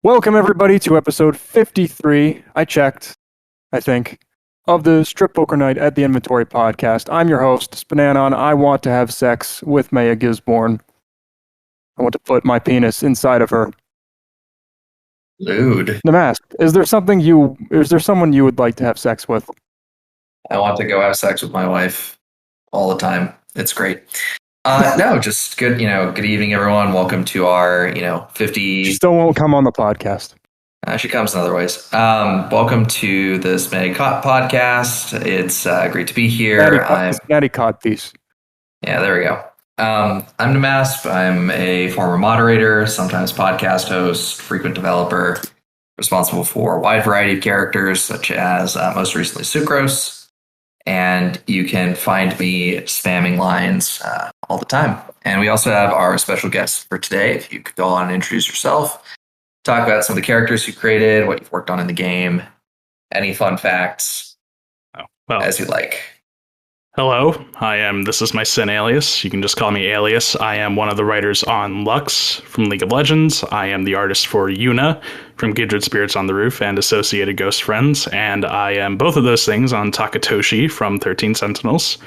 Welcome, everybody, to episode 53. I checked, I think, of the Strip Poker Night at the Inventory podcast. I'm your host, spnanon. I want to have sex with Maya Gisborne. I want to put my penis inside of her. Lewd. nmasp, is there someone you would like to have sex with? I want to go have sex with my wife all the time. It's great. No, just good, good evening, everyone. Welcome to our, 50... She still won't come on the podcast. She comes in other ways. Welcome to the SPNatI podcast. It's great to be here. SPNatI cod piece. Yeah, there we go. I'm nmasp. I'm a former moderator, sometimes podcast host, frequent developer, responsible for a wide variety of characters, such as most recently Sucrose. And you can find me spamming lines all the time. And we also have our special guest for today. If you could go on and introduce yourself, talk about some of the characters you created, what you've worked on in the game, any fun facts, as you like. Hello, this is my Sin alias. You can just call me Alias. I am one of the writers on Lux from League of Legends. I am the artist for Yuna from Kindred Spirits on the Roof and Associated Ghost Friends. And I am both of those things on Takatoshi from 13 Sentinels.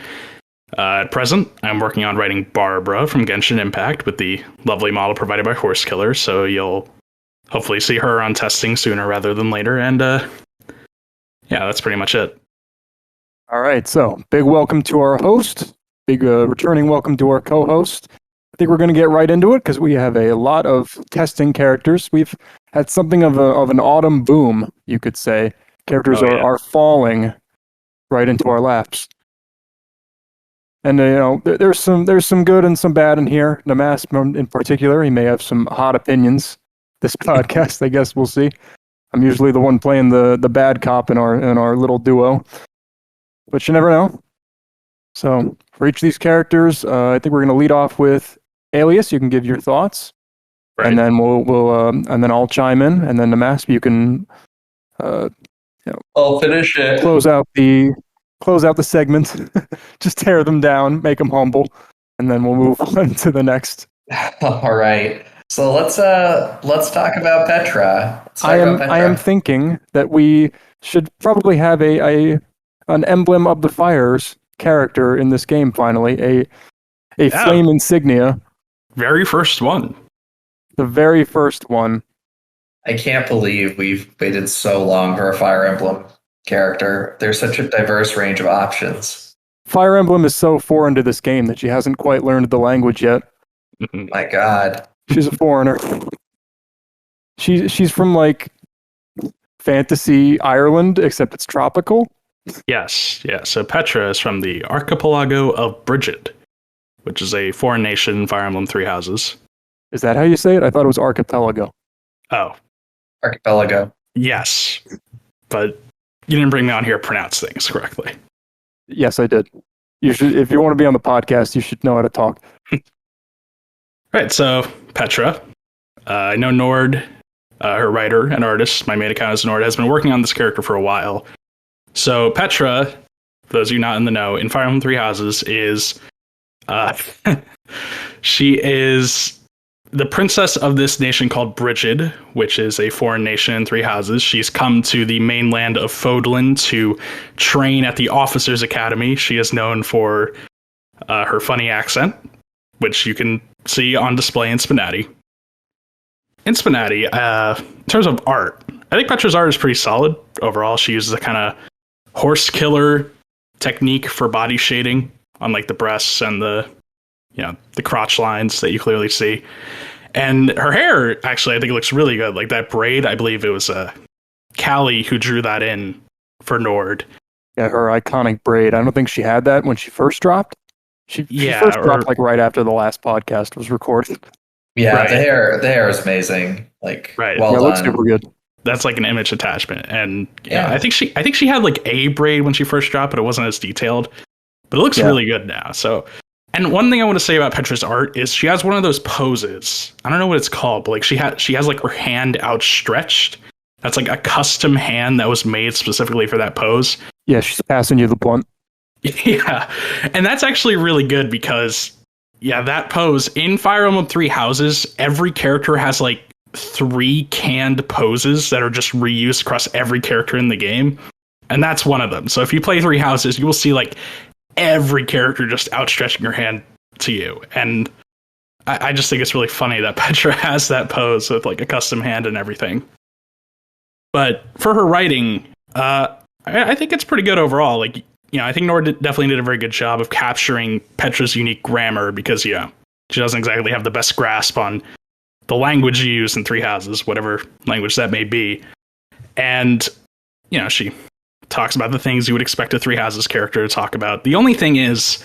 At present, I'm working on writing Barbara from Genshin Impact with the lovely model provided by Horse Killer. So you'll hopefully see her on testing sooner rather than later. And that's pretty much it. All right, so big welcome to our host, big returning welcome to our co-host. I think we're going to get right into it because we have a lot of testing characters. We've had something of an autumn boom, you could say. Characters are falling right into our laps. And there's some good and some bad in here. nmasp in particular, he may have some hot opinions. This podcast, I guess we'll see. I'm usually the one playing the bad cop in our little duo. But you never know. So for each of these characters, I think we're going to lead off with Alias. You can give your thoughts, right. And then we'll and then I'll chime in, and then nmasp, you can I'll finish it. Close out the segment. Just tear them down, make them humble, and then we'll move on to the next. All right. So let's talk about Petra. I am thinking that we should probably have an emblem of the fires character in this game, finally. A flame insignia. Very first one. The very first one. I can't believe we've waited so long for a Fire Emblem character. There's such a diverse range of options. Fire Emblem is so foreign to this game that she hasn't quite learned the language yet. My God. She's a foreigner. She's from, fantasy Ireland, except it's tropical. Yes, yeah. So Petra is from the archipelago of Brigid, which is a foreign nation, Fire Emblem Three Houses. Is that how you say it? I thought it was archipelago. Oh. Archipelago. Yes. But you didn't bring me on here to pronounce things correctly. Yes, I did. You should, if you want to be on the podcast, you should know how to talk. Right, so Petra. I know Nord, her writer and artist, my main account is Nord, has been working on this character for a while. So Petra, for those of you not in the know, in Fire Emblem Three Houses is, she is the princess of this nation called Brigid, which is a foreign nation in Three Houses. She's come to the mainland of Fodlan to train at the Officers Academy. She is known for her funny accent, which you can see on display in SPNatI. In SPNatI, in terms of art, I think Petra's art is pretty solid overall. She uses a kind of horse killer technique for body shading on the breasts and the crotch lines that you clearly see. And her hair, actually, I think it looks really good. That braid, I believe it was Callie who drew that in for Nord. Yeah, her iconic braid. I don't think she had that when she first dropped. She first dropped right after the last podcast was recorded. Yeah, right. The hair is amazing. Right. Well done. It looks super good. That's an image attachment, and I think she had a braid when she first dropped, but it wasn't as detailed. But it looks really good now. So, and one thing I want to say about Petra's art is she has one of those poses. I don't know what it's called, but she has her hand outstretched. That's a custom hand that was made specifically for that pose. Yeah, she's passing you the blunt. Yeah, and that's actually really good because that pose in Fire Emblem Three Houses, every character has 3 canned poses that are just reused across every character in the game. And that's one of them. So if you play Three Houses, you will see like every character just outstretching your hand to you. And I just think it's really funny that Petra has that pose with like a custom hand and everything. But for her writing, I think it's pretty good overall. Like, you know, I think Nora definitely did a very good job of capturing Petra's unique grammar because, you know, she doesn't exactly have the best grasp on the language you use in Three Houses, whatever language that may be. And, you know, she talks about the things you would expect a Three Houses character to talk about. The only thing is,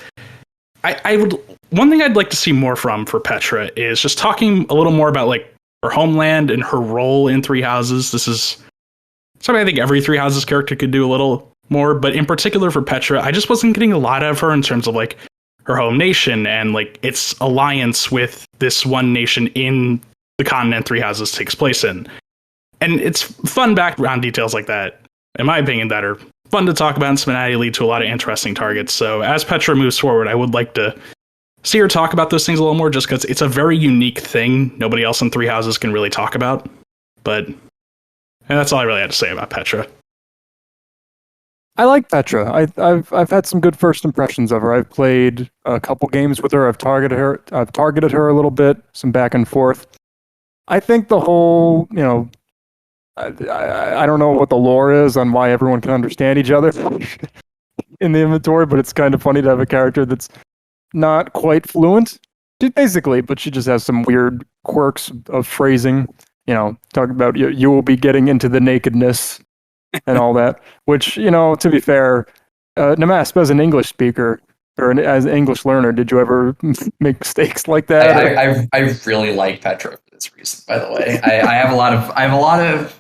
one thing I'd like to see more for Petra is just talking a little more about like her homeland and her role in Three Houses. This is something I think every Three Houses character could do a little more, but in particular for Petra, I just wasn't getting a lot of her in terms of like her home nation and like its alliance with this one nation in the continent Three Houses takes place in. And it's fun background details like that, in my opinion, that are fun to talk about in SPNatI, lead to a lot of interesting targets. So as Petra moves forward, I would like to see her talk about those things a little more, just because it's a very unique thing nobody else in Three Houses can really talk about. But that's all I really had to say about Petra. I like Petra. I've had some good first impressions of her. I've played a couple games with her. I've targeted her a little bit, some back and forth. I think the whole, you know, I don't know what the lore is on why everyone can understand each other in the inventory, but it's kind of funny to have a character that's not quite fluent, basically, but she just has some weird quirks of phrasing. You know, talking about you will be getting into the nakedness and all that, which, you know, to be fair, nmasp as an English speaker or as an English learner, did you ever make mistakes like that? I really like Petra for this reason, by the way. I have a lot of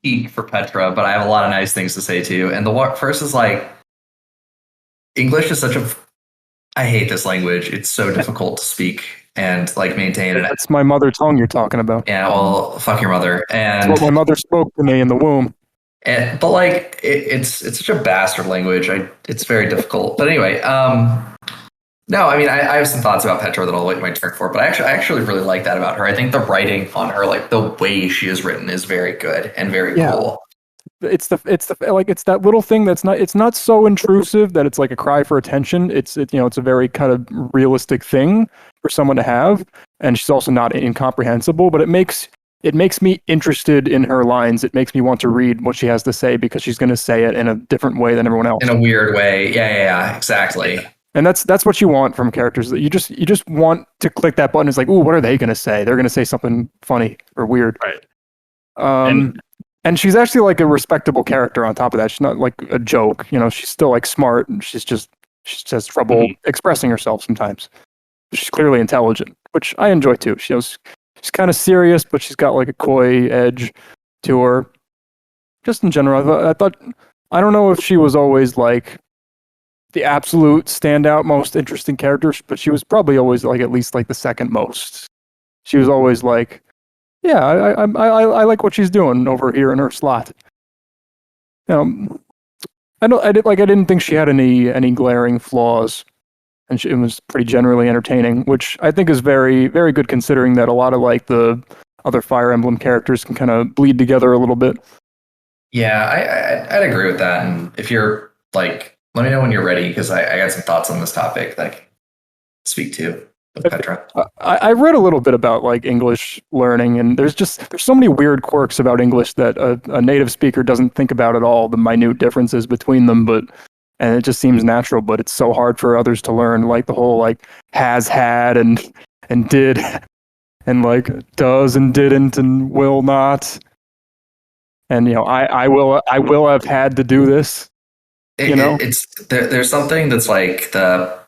heat for Petra, but I have a lot of nice things to say too. And the first is like, English is I hate this language. It's so difficult to speak and like maintain it. That's my mother tongue you're talking about. Yeah, well, fuck your mother. And that's what my mother spoke to me in the womb. But like, it's such a bastard language. It's very difficult. But anyway, no, I mean, I have some thoughts about Petra that I'll wait my turn for. But I actually really like that about her. I think the writing on her, like the way she is written, is very good and very cool. It's that little thing it's not so intrusive that it's like a cry for attention. It's a very kind of realistic thing for someone to have, and she's also not incomprehensible. But it makes me interested in her lines. It makes me want to read what she has to say because she's going to say it in a different way than everyone else. In a weird way, yeah, exactly. And that's what you want from characters. That you just want to click that button. It's like, ooh, what are they going to say? They're going to say something funny or weird, right? And she's actually like a respectable character on top of that. She's not like a joke, you know, she's still like smart, and she just has trouble expressing herself sometimes. She's clearly intelligent, which I enjoy too. She's kind of serious, but she's got like a coy edge to her. Just in general, I thought, I don't know if she was always like the absolute standout, most interesting character, but she was probably always like at least like the second most. She was always like, yeah, I like what she's doing over here in her slot. I didn't think she had any glaring flaws, and it was pretty generally entertaining, which I think is very, very good considering that a lot of like the other Fire Emblem characters can kind of bleed together a little bit. Yeah, I'd agree with that. And if you're like, let me know when you're ready, because I got some thoughts on this topic that I can speak to. Petra. I read a little bit about like English learning, and there's so many weird quirks about English that a native speaker doesn't think about at all, the minute differences between them, and it just seems natural, but it's so hard for others to learn, like the whole like has had and did, and like does and didn't and will not, and you know I will have had to do this. There's something that's like the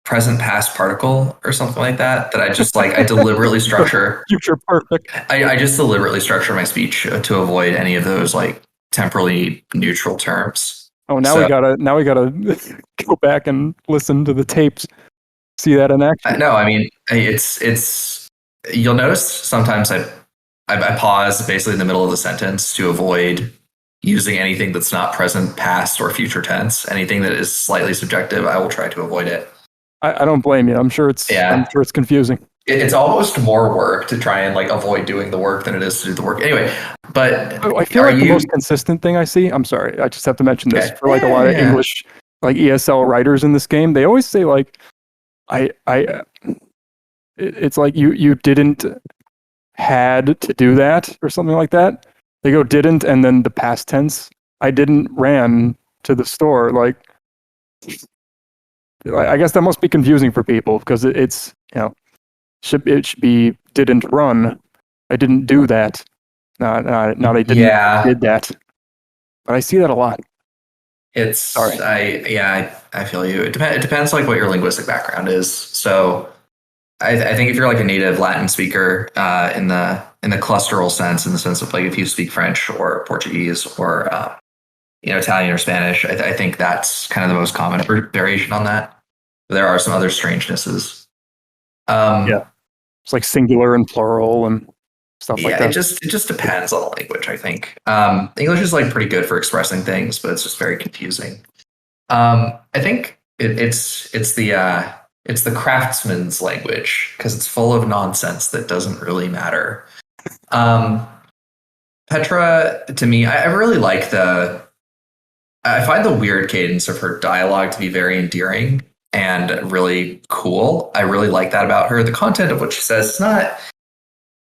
present past particle or something like that I just like I deliberately structure future perfect. I just deliberately structure my speech to avoid any of those like temporally neutral terms. We gotta go back and listen to the tapes, see that in action. No, I mean it's you'll notice sometimes I pause basically in the middle of the sentence to avoid using anything that's not present, past, or future tense. Anything that is slightly subjective, I will try to avoid it. I don't blame you. I'm sure it's confusing. It's almost more work to try and like avoid doing the work than it is to do the work. Anyway, but I feel like the most consistent thing I see. I'm sorry, I just have to mention this for like a lot of English like ESL writers in this game. They always say like, it's like you didn't had to do that or something like that. They go didn't and then the past tense. I didn't ran to the store. Like, I guess that must be confusing for people because it's it should be didn't run. I didn't do that. Not I didn't did that. But I see that a lot. It's sorry. I feel you. It depends like what your linguistic background is. So I think if you're like a native Latin speaker in the clusteral sense, in the sense of like if you speak French or Portuguese or Italian or Spanish, I think that's kind of the most common variation on that. There are some other strangenesses. It's like singular and plural and stuff like that. It just depends on the language, I think. English is like pretty good for expressing things, but it's just very confusing. I think it's the craftsman's language because it's full of nonsense that doesn't really matter. Petra, to me, I really like I find the weird cadence of her dialogue to be very endearing and really cool. I really like that about her. The content of what she says is not,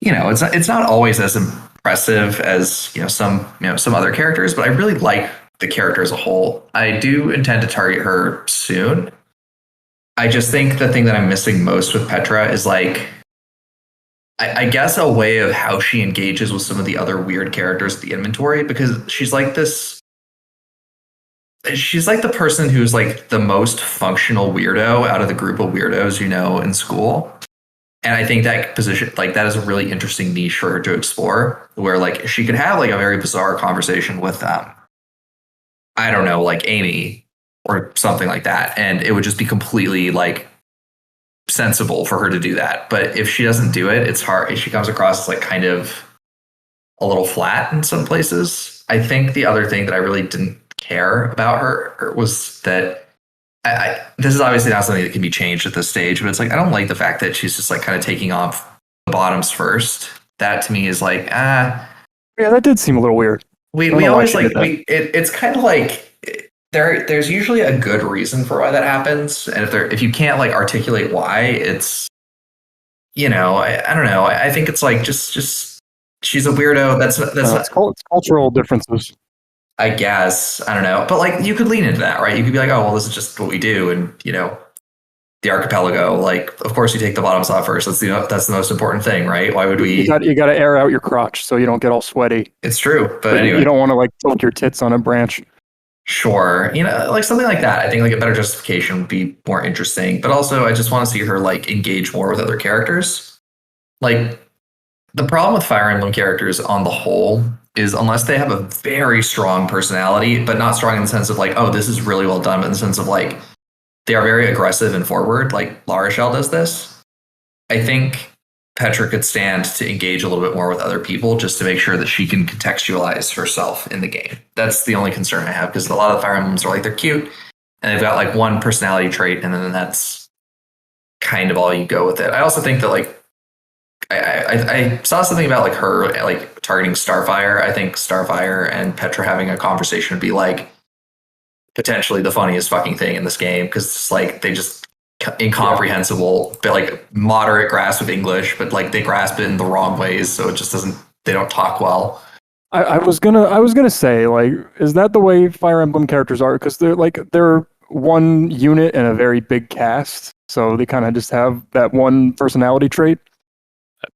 it's not always as impressive as some other characters, but I really like the character as a whole. I do intend to target her soon. I just think the thing that I'm missing most with Petra is like, I guess a way of how she engages with some of the other weird characters at the inventory, because she's like the person who's like the most functional weirdo out of the group of weirdos in school. And I think that position, like that is a really interesting niche for her to explore, where like she could have like a very bizarre conversation with I don't know, like Amy or something like that, and it would just be completely like sensible for her to do that. But if she doesn't do it, it's hard. She comes across as like kind of a little flat in some places. I think the other thing that I really didn't care about her was that this is obviously not something that can be changed at this stage, but it's like I don't like the fact that she's just like kind of taking off the bottoms first. That to me is like yeah, that did seem a little weird. We always like it's kind of like there's usually a good reason for why that happens, and if you can't like articulate why, it's I don't know. I think it's like just she's a weirdo. It's cultural differences. I guess. I don't know. But like you could lean into that, right? You could be like, oh well, this is just what we do, and the archipelago, like of course you take the bottoms off first. That's the most important thing, right? Why would we you got to air out your crotch so you don't get all sweaty. It's true. But anyway. You don't want to like tilt your tits on a branch. Sure. Like something like that. I think like a better justification would be more interesting. But also I just want to see her like engage more with other characters. Like the problem with Fire Emblem characters on the whole is unless they have a very strong personality, but not strong in the sense of like, oh, this is really well done, but in the sense of like they are very aggressive and forward, like Lara Shell does this. I think Petra could stand to engage a little bit more with other people just to make sure that she can contextualize herself in the game. That's the only concern I have, because a lot of Fire Emblems are like, they're cute and they've got like one personality trait and then that's kind of all you go with it. I also think that like I saw something about like her like targeting Starfire. I think Starfire and Petra having a conversation would be like potentially the funniest fucking thing in this game, because it's like they just incomprehensible, but like moderate grasp of English, but like they grasp it in the wrong ways, so it just they don't talk well. I was gonna say, like, is that the way Fire Emblem characters are? Because they're one unit in a very big cast, so they kind of just have that one personality trait.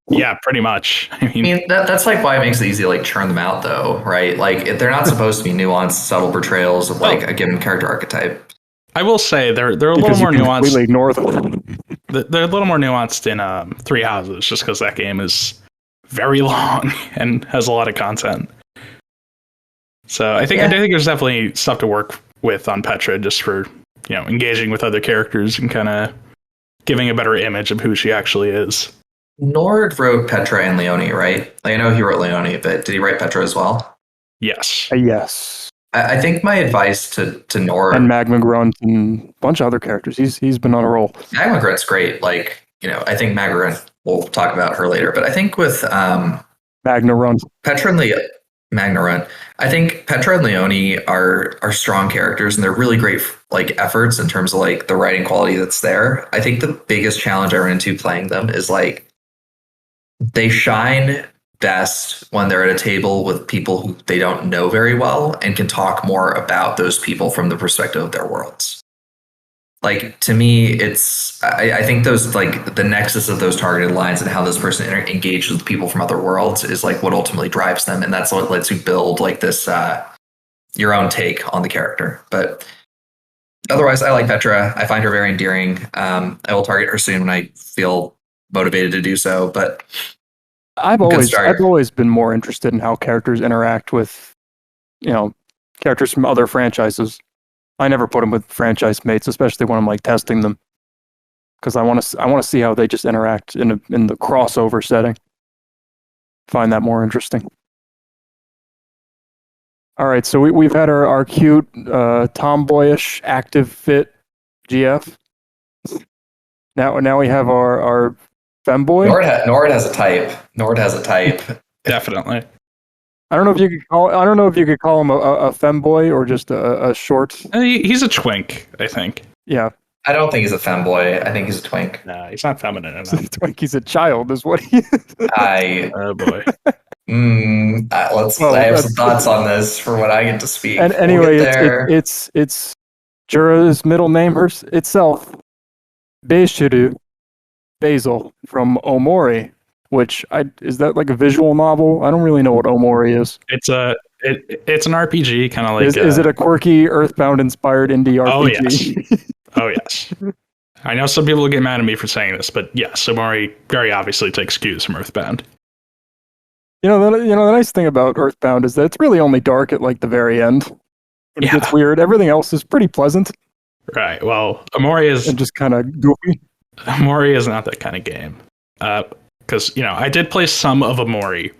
Yeah, pretty much. I mean that's like why it makes it easy to like churn them out, though, right? Like they're not supposed to be nuanced, subtle portrayals of like a given character archetype. I will say they're a little more nuanced. Completely ignore them. They're a little more nuanced in Three Houses, just because that game is very long and has a lot of content. So I think there's definitely stuff to work with on Petra, just for engaging with other characters and kind of giving a better image of who she actually is. Nord wrote Petra and Leone, right? Like, I know he wrote Leone, but did he write Petra as well? Yes. Yes. I think my advice to Nord and Magma Grunt and a bunch of other characters. He's been on a roll. Magma Grunt's great. Like, I think Magma Grunt, we'll talk about her later, but I think with Magna Runt. Petra and Magna Runt, I think Petra and Leone are strong characters, and they're really great like efforts in terms of like the writing quality that's there. I think the biggest challenge I run into playing them is like they shine best when they're at a table with people who they don't know very well and can talk more about those people from the perspective of their worlds. Like, to me, I think those, like, the nexus of those targeted lines and how this person engages with people from other worlds is like what ultimately drives them, and that's what lets you build like this your own take on the character. But otherwise, I like Petra. I find her very endearing. I will target her soon when I feel motivated to do so. But I've always been more interested in how characters interact with, characters from other franchises. I never put them with franchise mates, especially when I'm like testing them, because I want to see how they just interact in the crossover setting. Find that more interesting. All right, so we've had our cute, tomboyish, active, fit GF. Now we have our femboy. Nord has a type. Nord has a type. Definitely. I don't know if you could call him a femboy or just a short. He's a twink, I think. Yeah. I don't think he's a femboy. I think he's a twink. No, he's not feminine enough. Twink. He's a child, is what he is. Oh boy. I have some thoughts on this for when I get to speak. And anyway, it's Jura's middle name itself, Basil from Omori, which is that like a visual novel? I don't really know what Omori is. It's an RPG, kind of like. Is it a quirky Earthbound inspired indie RPG? Oh yes. I know some people will get mad at me for saying this, but yes, Omori very obviously takes cues from Earthbound. The nice thing about Earthbound is that it's really only dark at like the very end. When it gets weird. Everything else is pretty pleasant. Right. Well, Omori is and just kind of goofy. Omori is not that kind of game. Because I did play some of Omori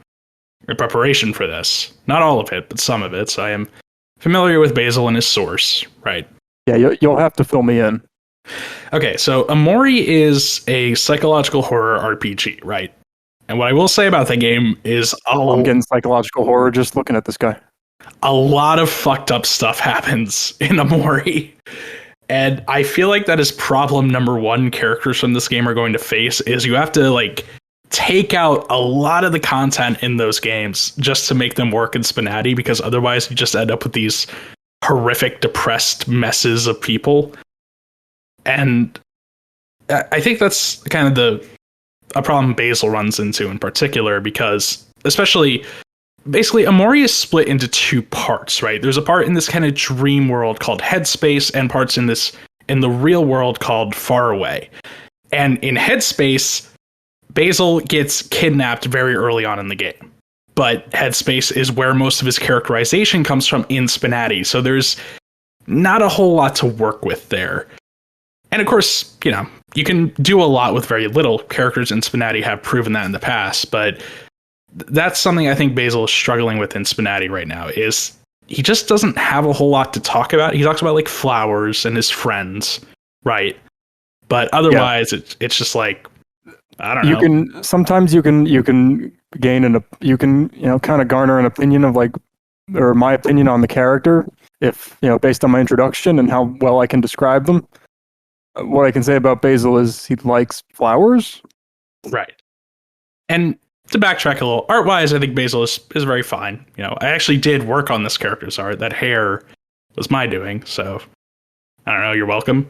in preparation for this. Not all of it, but some of it. So I am familiar with Basil and his source. Right. Yeah, you'll have to fill me in. Okay, so Omori is a psychological horror RPG, right? And what I will say about the game is I'm getting psychological horror just looking at this guy. A lot of fucked up stuff happens in Omori. And I feel like that is problem number one characters from this game are going to face, is you have to like take out a lot of the content in those games just to make them work in SPNatI, because otherwise you just end up with these horrific, depressed messes of people. And I think that's kind of a problem Basil runs into in particular, because basically Omori is split into two parts, right? There's a part in this kind of dream world called Headspace, and parts in the real world called Faraway. And in Headspace, Basil gets kidnapped very early on in the game. But Headspace is where most of his characterization comes from in SPNatI, so there's not a whole lot to work with there. And of course, you can do a lot with very little. Characters in SPNatI have proven that in the past, but that's something I think Basil is struggling with in SPNatI right now, is he just doesn't have a whole lot to talk about. He talks about like flowers and his friends, right? But otherwise, it's just like, I don't know. Sometimes you can gain kind of garner an opinion of like, or my opinion on the character, if based on my introduction and how well I can describe them. What I can say about Basil is he likes flowers. Right. And to backtrack a little, art-wise, I think Basil is very fine. I actually did work on this character's art. That hair was my doing, so I don't know. You're welcome.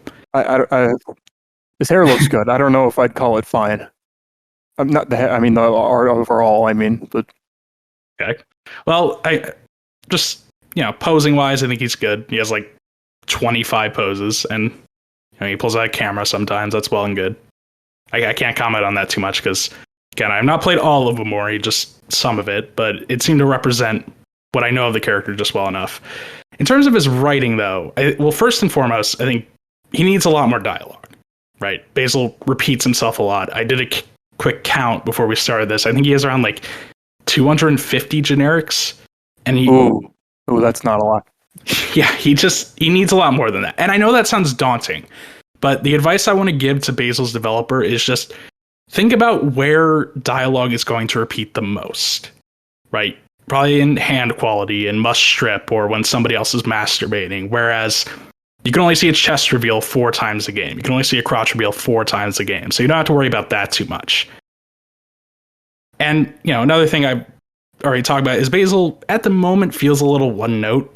His hair looks good. I don't know if I'd call it fine. I'm not the art overall. But okay. Well, I just posing-wise, I think he's good. He has like 25 poses, and he pulls out a camera sometimes. That's well and good. I can't comment on that too much because, again, I've not played all of Omori, just some of it, but it seemed to represent what I know of the character just well enough. In terms of his writing, though, first and foremost, I think he needs a lot more dialogue, right? Basil repeats himself a lot. I did a quick count before we started this. I think he has around like 250 generics. And Ooh, that's not a lot. Yeah, he needs a lot more than that. And I know that sounds daunting, but the advice I want to give to Basil's developer is just think about where dialogue is going to repeat the most, right? Probably in hand quality and must strip or when somebody else is masturbating. Whereas you can only see a chest reveal 4 times a game. You can only see a crotch reveal 4 times a game. So you don't have to worry about that too much. And, another thing I've already talked about is Basil at the moment feels a little one note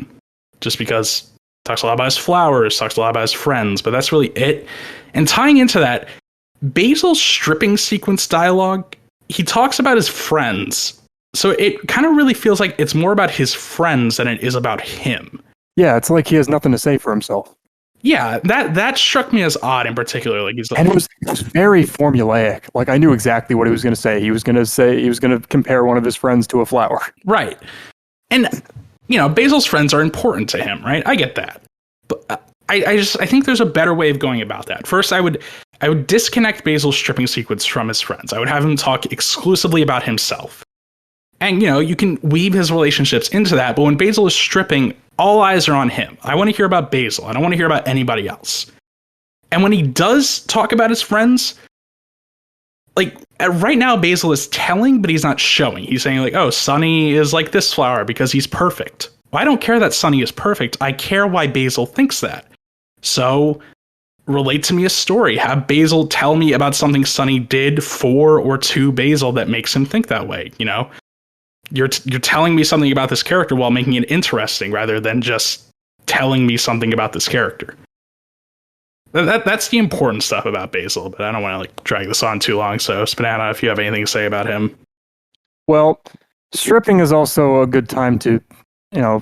just because talks a lot about his flowers, talks a lot about his friends, but that's really it. And tying into that, Basil's stripping sequence dialogue, he talks about his friends. So it kind of really feels like it's more about his friends than it is about him. Yeah, it's like he has nothing to say for himself. Yeah, that struck me as odd in particular. Like and it was very formulaic. Like I knew exactly what he was going to say. He was going to compare one of his friends to a flower. Right. And Basil's friends are important to him, right? I get that. But I think there's a better way of going about that. First, I would disconnect Basil's stripping sequence from his friends. I would have him talk exclusively about himself. And, you can weave his relationships into that, but when Basil is stripping, all eyes are on him. I want to hear about Basil. I don't want to hear about anybody else. And when he does talk about his friends, like right now, Basil is telling, but he's not showing. He's saying like, oh, Sunny is like this flower because he's perfect. Well, I don't care that Sunny is perfect. I care why Basil thinks that. So relate to me a story. Have Basil tell me about something Sunny did for or to Basil that makes him think that way, You're telling me something about this character while making it interesting rather than just telling me something about this character. That's the important stuff about Basil, but I don't want to drag this on too long. So, SPNatI, if you have anything to say about him. Well, stripping is also a good time to,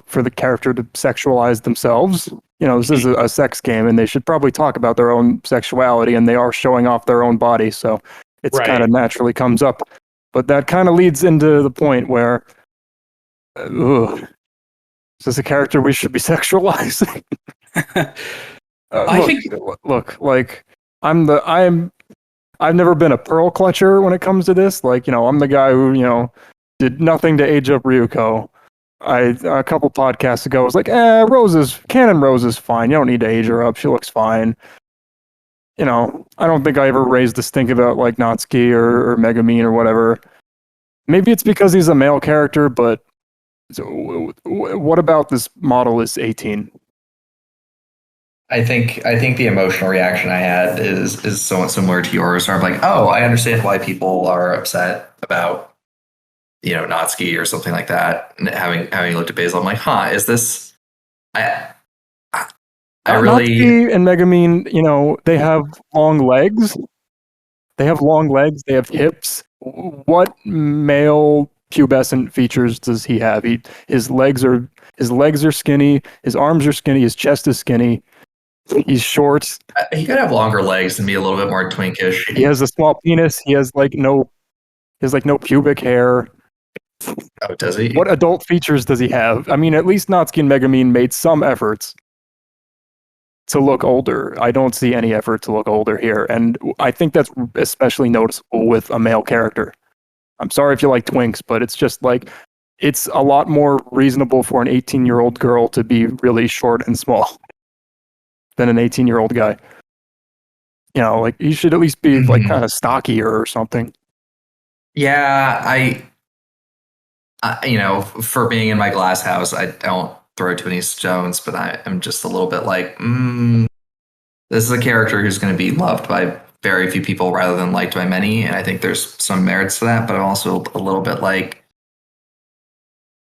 for the character to sexualize themselves. This is a sex game, and they should probably talk about their own sexuality, and they are showing off their own body, so it's Right. kind of naturally comes up. But that kind of leads into the point where, is this a character we should be sexualizing? Look, I've never been a pearl clutcher when it comes to this. I'm the guy who, did nothing to age up Ryuko. A couple podcasts ago was like, Canon Rose is fine. You don't need to age her up. She looks fine. I don't think I ever raised the stink about Natsuki or Megumin or whatever. Maybe it's because he's a male character, but what about this model is 18? I think the emotional reaction I had is somewhat similar to yours. Where I'm like, oh, I understand why people are upset about Natsuki or something like that. And having looked at Basil, I'm like, is this? I really Natsuki and Megumin, they have long legs. They have hips. What male pubescent features does he have? His legs are skinny. His arms are skinny. His chest is skinny. He's short. He could have longer legs and be a little bit more twinkish. He has a small penis. He has no pubic hair. Oh, does he? What adult features does he have? I mean, at least Natsuki and Megumin made some efforts to look older. I don't see any effort to look older here, and I think that's especially noticeable with a male character. I'm sorry if you like twinks, but it's just it's a lot more reasonable for an 18-year-old girl to be really short and small than an 18-year-old guy. He should at least be kind of stockier or something. Yeah, I for being in my glass house, I don't throw too many stones, but I'm just a little bit this is a character who's going to be loved by very few people rather than liked by many, and I think there's some merits to that, but I'm also a little bit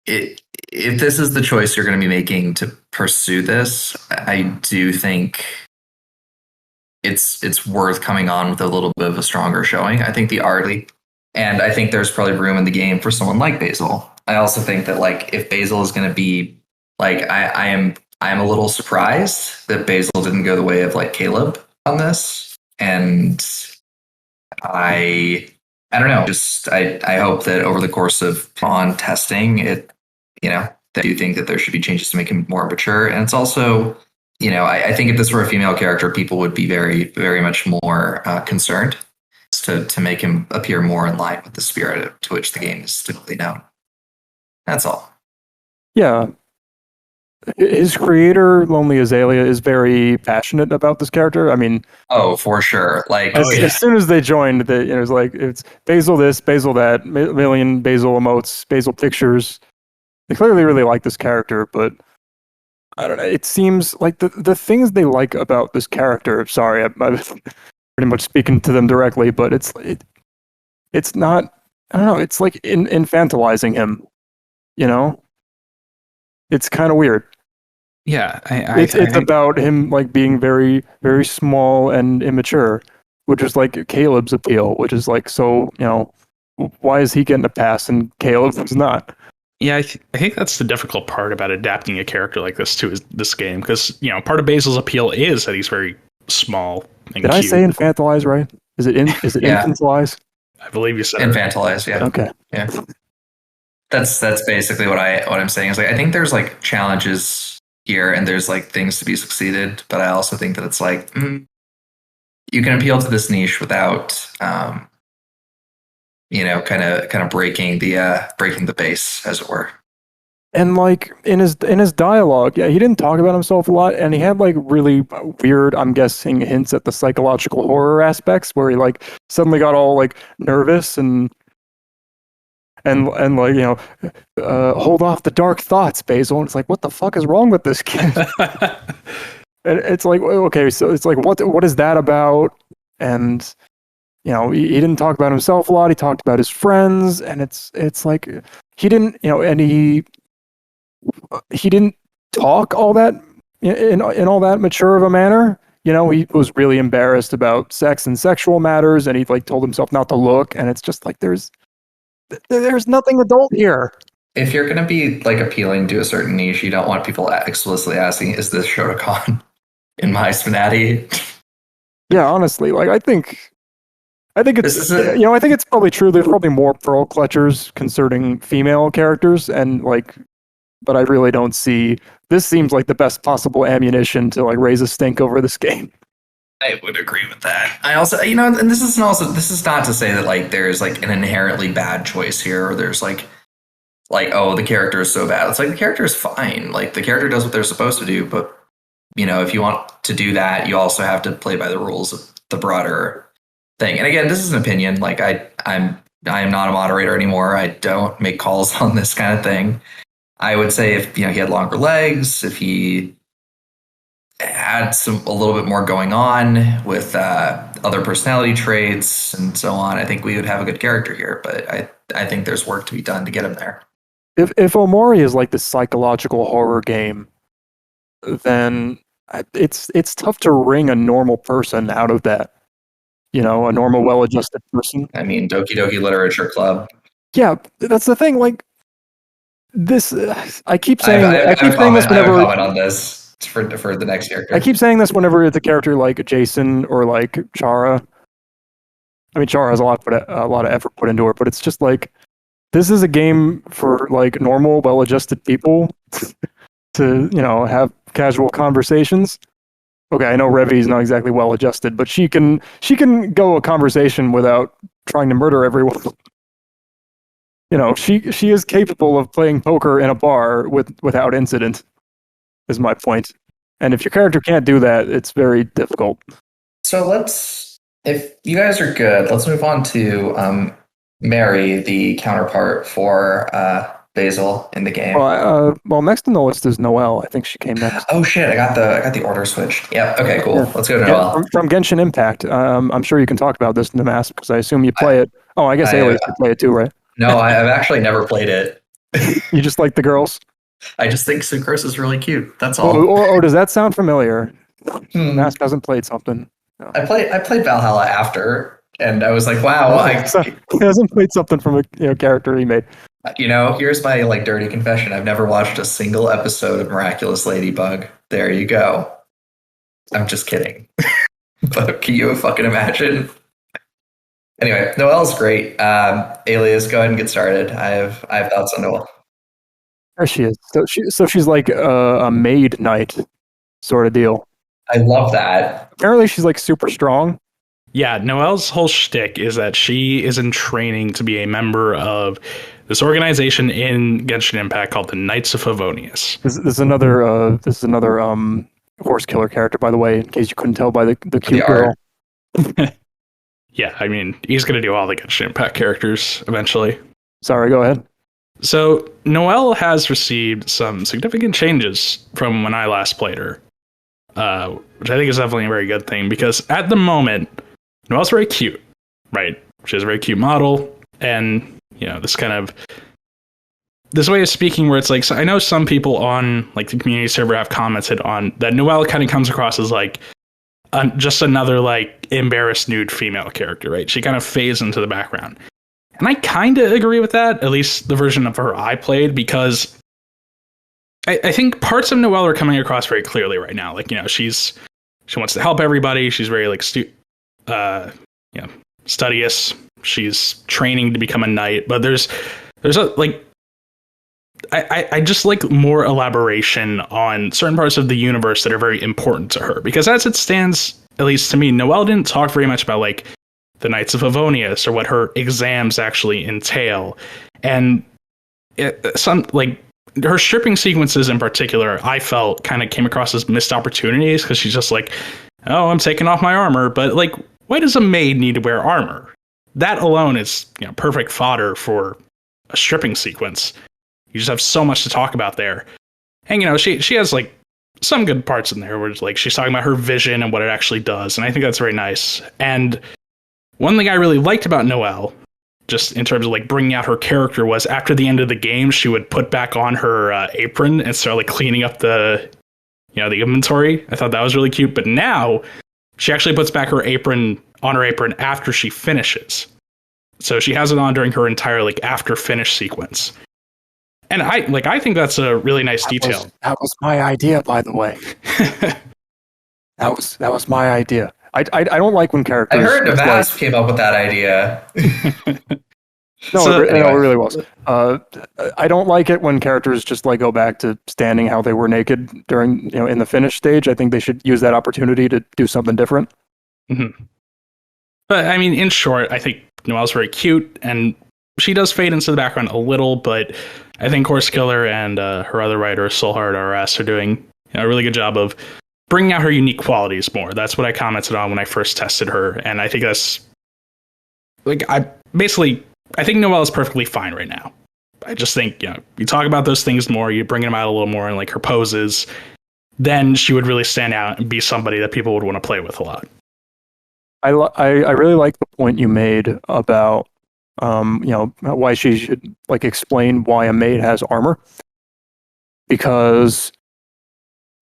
if this is the choice you're going to be making to pursue this, I do think it's worth coming on with a little bit of a stronger showing. I think and I think there's probably room in the game for someone like Basil. I also think that if Basil is going to be I am a little surprised that Basil didn't go the way of Caleb on this, and I don't know. Just I hope that over the course of on testing it, I do think that there should be changes to make him more mature, and it's also I think if this were a female character, people would be very, very much more concerned to make him appear more in line with the spirit to which the game is typically known. That's all. Yeah. his creator, Lonely Azalea, is very passionate about this character. I mean, Oh, for sure. Like, as soon as they joined, it was like it's Basil this, Basil that, million Basil emotes, Basil pictures. They clearly really like this character, but I don't know. It seems like the things they like about this character. Sorry, I'm pretty much speaking to them directly, but it's not. I don't know. It's like infantilizing him. You know, it's kind of weird. Yeah, It's about him like being very very small and immature, which is like Caleb's appeal, which is like so why is he getting a pass and Caleb's not? Yeah, I think that's the difficult part about adapting a character like this to this game, because part of Basil's appeal is that he's very small and Did cute. I say infantilize right? Is it Yeah. infantilize? I believe you said it. infantilize. Yeah. Okay. Yeah. That's basically what I'm saying is like I think there's like challenges here and there's like things to be succeeded, but I also think that it's like you can appeal to this niche without kind of breaking the base, as it were. And like in his dialogue, yeah, he didn't talk about himself a lot, and he had like really weird, I'm guessing, hints at the psychological horror aspects, where he like suddenly got all like nervous and like hold off the dark thoughts, Basil. And it's like, what the fuck is wrong with this kid? And it's like, okay, so it's like, what is that about? And he didn't talk about himself a lot. He talked about his friends, and it's like he didn't, and he didn't talk all that in all that mature of a manner. He was really embarrassed about sex and sexual matters, and he like told himself not to look. And it's just like there's nothing adult here. If you're going to be like appealing to a certain niche, you don't want people explicitly asking, "Is this Shotokan in my SPNatI?" Yeah, honestly, like I think it's I think it's probably true. There's probably more pearl clutchers concerning female characters, and like, but I really don't see. This seems like the best possible ammunition to like raise a stink over this game. I would agree with that. I also, and this is not to say that like there's like an inherently bad choice here, or there's like oh, the character is so bad. It's like the character is fine. Like the character does what they're supposed to do, but if you want to do that, you also have to play by the rules of the broader thing. And again, this is an opinion. Like I am not a moderator anymore. I don't make calls on this kind of thing. I would say if he had longer legs, if he had a little bit more going on with other personality traits and so on, I think we would have a good character here. But I think there's work to be done to get him there. If Omori is like the psychological horror game, then it's tough to wring a normal person out of that. A normal, well-adjusted person. I mean, Doki Doki Literature Club. Yeah, that's the thing. Like this, I keep saying. I keep saying this whenever. I have a comment on this for the next character. I keep saying this whenever it's a character like Jason or like Chara. I mean, Chara has a lot of effort put into her, but it's just like this is a game for like normal, well-adjusted people to have casual conversations. Okay, I know Revi's not exactly well-adjusted, but she can go a conversation without trying to murder everyone. She is capable of playing poker in a bar without incident, is my point. And if your character can't do that, it's very difficult. So if you guys are good, let's move on to Mary, the counterpart for Basil in the game. Well, next on the list is Noelle. I think she came next. Oh shit! I got the order switched. Yep. Okay. Cool. Yeah. Let's go to Noelle from Genshin Impact. I'm sure you can talk about this in the mask because I assume you play it. Oh, I guess Alias could play it too, right? No, I've actually never played it. You just like the girls? I just think Sucrose is really cute. That's all. Or does that sound familiar? Mask hasn't played something. No. I played Valhalla after, and I was like, wow. He hasn't played something from a character he made. Here's my like dirty confession. I've never watched a single episode of Miraculous Ladybug. There you go. I'm just kidding. But can you fucking imagine? Anyway, Noelle's great. Alias, go ahead and get started. I have thoughts on Noelle. There she is. So she's like a maid knight sort of deal. I love that. Apparently she's like super strong. Yeah, Noelle's whole shtick is that she is in training to be a member of this organization in Genshin Impact called the Knights of Favonius. This is another horse killer character, by the way, in case you couldn't tell by the cute girl. Yeah, I mean, he's going to do all the Genshin Impact characters eventually. Sorry, go ahead. So, Noelle has received some significant changes from when I last played her, which I think is definitely a very good thing, because at the moment, Noelle's very cute, right? She has a very cute model, and, you know, this way of speaking where it's like, so I know some people on, like, the community server have commented on that Noelle kind of comes across as, like, just another, like, embarrassed nude female character, right? She kind of fades into the background. And I kind of agree with that, at least the version of her I played, because I think parts of Noelle are coming across very clearly right now. Like, you know, she wants to help everybody. She's very, like, studious. She's training to become a knight. But there's a, like, I just like more elaboration on certain parts of the universe that are very important to her. Because as it stands, at least to me, Noelle didn't talk very much about, like, the Knights of Favonius or what her exams actually entail. And her stripping sequences in particular, I felt kind of came across as missed opportunities, because she's just like, oh, I'm taking off my armor. But, like, why does a maid need to wear armor? That alone is, you know, perfect fodder for a stripping sequence. You just have so much to talk about there. And, you know, she has, like, some good parts in there where it's like she's talking about her vision and what it actually does. And I think that's very nice. And one thing I really liked about Noelle, just in terms of, like, bringing out her character, was after the end of the game, she would put back on her apron and start, like, cleaning up the inventory. I thought that was really cute. But now she actually puts back her apron after she finishes. So she has it on during her entire, like, after finish sequence. And I think that's a really nice detail. That was my idea, by the way. That was my idea. I don't like when characters. I heard nmasp came up with that idea. No, it really was. I don't like it when characters just, like, go back to standing how they were naked during, you know, in the finish stage. I think they should use that opportunity to do something different. Mm-hmm. But I mean, in short, I think Noelle's very cute, and she does fade into the background a little, but I think Horse Killer and her other writer, Soulheart RS, are doing a really good job of bringing out her unique qualities more. That's what I commented on when I first tested her, and I think that's, like, I think Noelle is perfectly fine right now. I just think, you know, you talk about those things more, you bring them out a little more in, like, her poses, then she would really stand out and be somebody that people would want to play with a lot. I really like the point you made about you know, why she should, like, explain why a maid has armor, because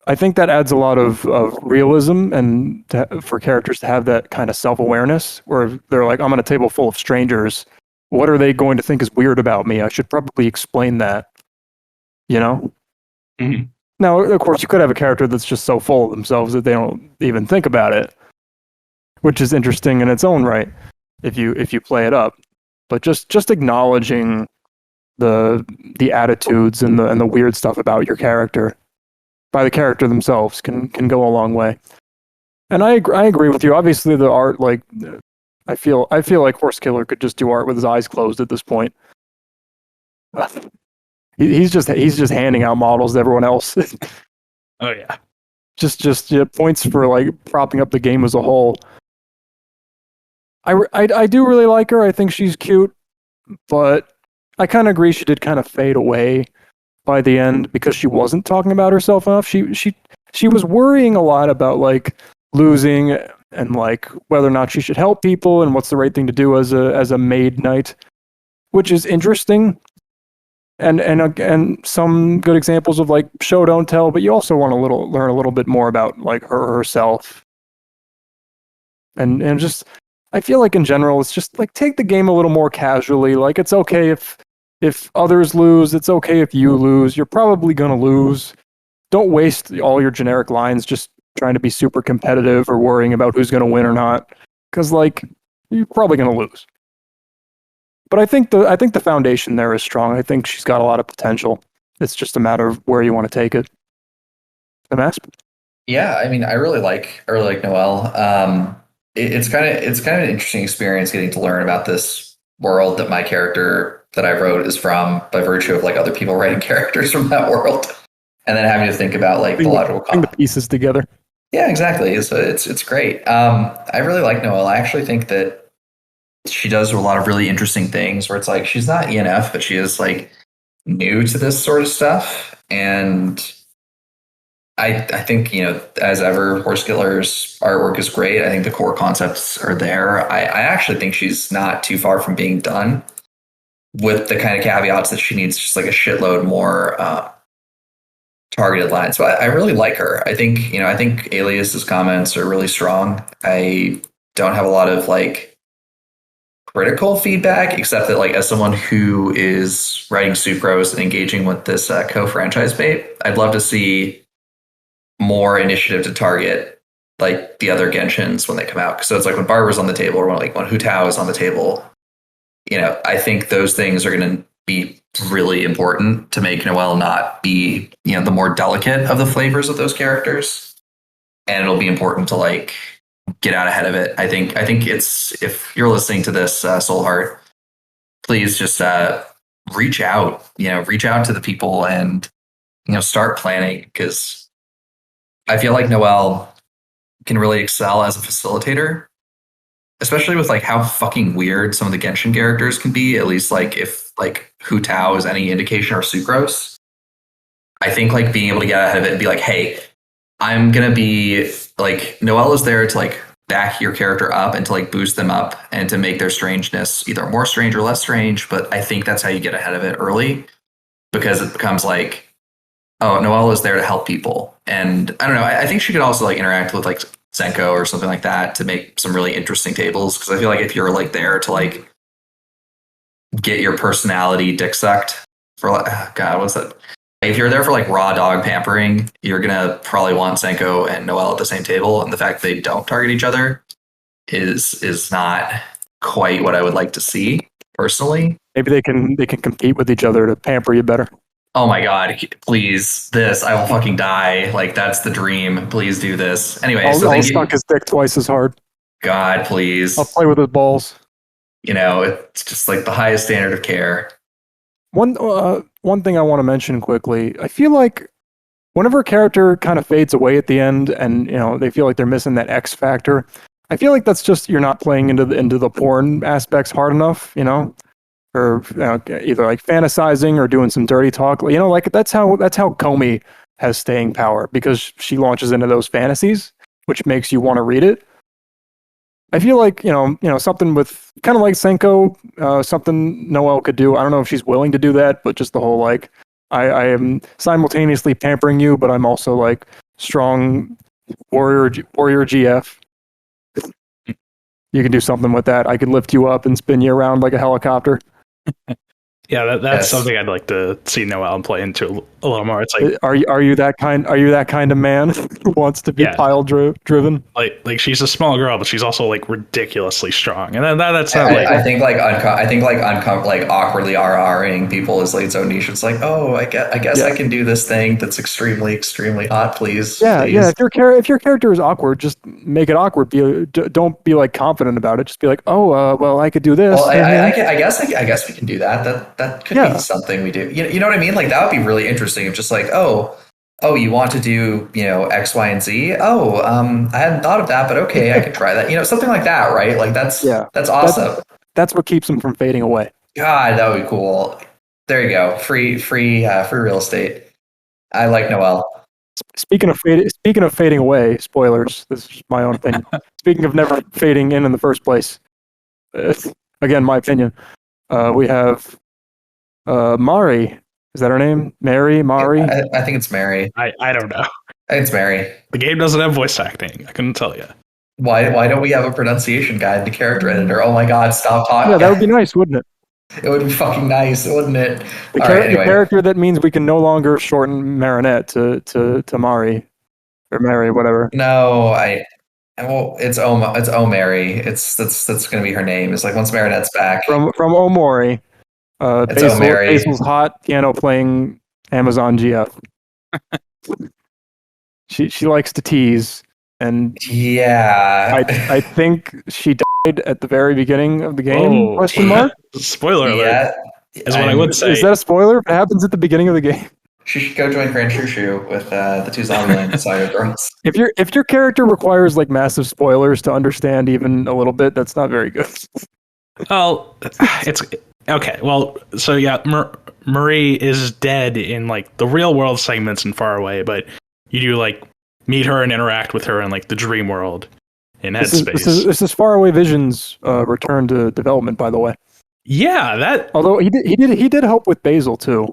I think that adds a lot of realism, and for characters to have that kind of self-awareness where they're like, I'm on a table full of strangers. What are they going to think is weird about me? I should probably explain that, you know? Mm-hmm. Now, of course, you could have a character that's just so full of themselves that they don't even think about it, which is interesting in its own right if you play it up. But just acknowledging the attitudes and the weird stuff about your character by the character themselves can go a long way. And I agree with you. Obviously, the art, like, I feel like Horse Killer could just do art with his eyes closed at this point. He's just handing out models to everyone else. Oh yeah, just points for, like, propping up the game as a whole. I do really like her. I think she's cute, but I kind of agree she did kind of fade away by the end because she wasn't talking about herself enough. She was worrying a lot about, like, losing and, like, whether or not she should help people and what's the right thing to do as a maid knight, which is interesting. And some good examples of, like, show don't tell, but you also want to learn a little bit more about, like, herself. And just, I feel like in general, it's just, like, take the game a little more casually. Like, it's okay if others lose, it's okay if you lose. You're probably going to lose. Don't waste all your generic lines just trying to be super competitive or worrying about who's going to win or not, because, like, you're probably going to lose. But I think the foundation there is strong. I think she's got a lot of potential. It's just a matter of where you want to take it. nmasp? Yeah, I mean, I really like Noelle. it's kind of an interesting experience getting to learn about this world that my character that I wrote is from, by virtue of like other people writing characters from that world, and then having to think about like the logical Putting the pieces together. Yeah, exactly. It's great. I really like Noelle. I actually think that she does a lot of really interesting things where it's like she's not ENF, but she is like new to this sort of stuff. And I think, as ever, Horsekiller's artwork is great. I think the core concepts are there. I actually think she's not too far from being done, with the kind of caveats that she needs just like a shitload more targeted lines. So I really like her. I think Alias's comments are really strong. I don't have a lot of like critical feedback, except that like as someone who is writing Sucrose and engaging with this co-franchise bait, I'd love to see more initiative to target like the other Genshins when they come out. So it's like when Barbara's on the table, or when Hu Tao is on the table, I think those things are going to be really important to make Noelle not be, the more delicate of the flavors of those characters. And it'll be important to like get out ahead of it. I think it's, if you're listening to this, Soulheart, please just reach out to the people and, start planning, because I feel like Noelle can really excel as a facilitator, especially with like how fucking weird some of the Genshin characters can be. At least like if like Hu Tao is any indication, or Sucrose, I think like being able to get ahead of it and be like, hey, I'm gonna be like, Noelle is there to like back your character up and to like boost them up and to make their strangeness either more strange or less strange. But I think that's how you get ahead of it early, because it becomes like, oh, Noelle is there to help people. And I don't know, I think she could also like interact with like Senko or something like that to make some really interesting tables. Because I feel like if you're like there to like get your personality dick sucked for like, God, what's that? If you're there for like raw dog pampering, you're gonna probably want Senko and Noelle at the same table. And the fact they don't target each other is not quite what I would like to see personally. Maybe they can compete with each other to pamper you better. Oh my God, please, I will fucking die. Like, that's the dream. Please do this. Anyway, I'll suck his dick twice as hard. God, please. I'll play with his balls. It's just like the highest standard of care. One thing I want to mention quickly, I feel like whenever a character kind of fades away at the end and, they feel like they're missing that X factor, I feel like that's just, you're not playing into the porn aspects hard enough, or either like fantasizing or doing some dirty talk. Like that's how Comey has staying power, because she launches into those fantasies, which makes you want to read it. I feel like something with kind of like Senko, something Noelle could do. I don't know if she's willing to do that, but just the whole like I am simultaneously pampering you, but I'm also like strong warrior GF. You can do something with that. I could lift you up and spin you around like a helicopter. Yeah, that's something I'd like to see Noelle play into a little more. It's like, are you that kind of man who wants to be pile driven? Like she's a small girl, but she's also like ridiculously strong, and that's not like. I think awkwardly RRing people is like its own niche. It's like, oh, I guess I can do this thing that's extremely extremely hot. Please, yeah. please. Yeah. If your character is awkward, just make it awkward. Don't be like confident about it. Just be like, oh, well, I could do this. Well, I guess we can do that. That could be something we do. You know what I mean? Like that would be really interesting. If just like, oh, you want to do, X, Y, and Z? Oh, I hadn't thought of that, but okay, I could try that. Something like that, right? Like that's awesome. That's what keeps them from fading away. God, that would be cool. There you go. Free real estate. I like Noelle. Speaking of fading away, spoilers. This is my own opinion. Speaking of never fading in the first place, again, my opinion. We have Mari. Is that her name? Mari? I think it's Mary. I don't know. It's Mary. The game doesn't have voice acting. I couldn't tell you. Why don't we have a pronunciation guide in the character editor? Oh my God, stop talking. Yeah, that would be nice, wouldn't it? It would be fucking nice, wouldn't it? The character that means we can no longer shorten Marinette to Mari or Mary, whatever. No, it's Mary. That's gonna be her name. It's like once Marinette's back from Omori. Basil's hot piano playing Amazon GF. She likes to tease and Yeah. I think she died at the very beginning of the game. Whoa. Question mark? Spoiler alert. Yeah. Is what I would say. Is that a spoiler? If it happens at the beginning of the game. She should go join Grand Shoo Shoo with the two Zombieland Saga girls. If your character requires like massive spoilers to understand even a little bit, that's not very good. Well, it's okay. Well, so yeah, Marie is dead in like the real world segments in Far Away, but you do like meet her and interact with her in like the dream world in Headspace. This is Far Away Vision's return to development, by the way. Yeah, that. Although he did help with Basil too.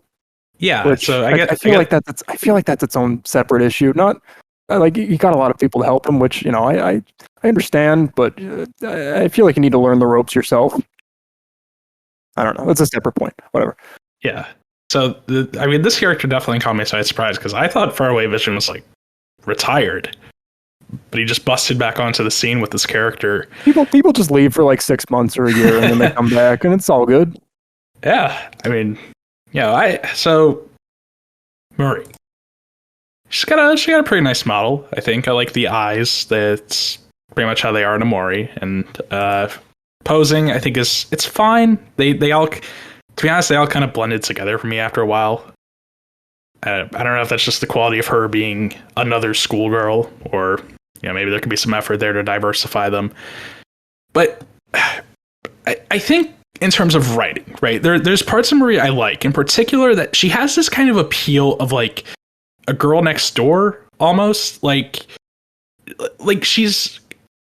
Yeah, Which so I feel like that's its own separate issue. Not like you got a lot of people to help him, which I understand, but I feel like you need to learn the ropes yourself. I don't know. That's a separate point. Whatever. Yeah. So this character definitely caught me by surprise because I thought Faraway Vision was like retired, but he just busted back onto the scene with this character. People just leave for like 6 months or a year and then they come back and it's all good. Yeah, I mean, so Marie, she's got a pretty nice model. I think I like the eyes. That's pretty much how they are in Amori, and posing I think it's fine. They all, to be honest, they all kind of blended together for me after a while. I don't know if that's just the quality of her being another schoolgirl, or maybe there could be some effort there to diversify them. But I think in terms of writing, right, there's parts of Marie I like, in particular that she has this kind of appeal of like a girl next door, almost like she's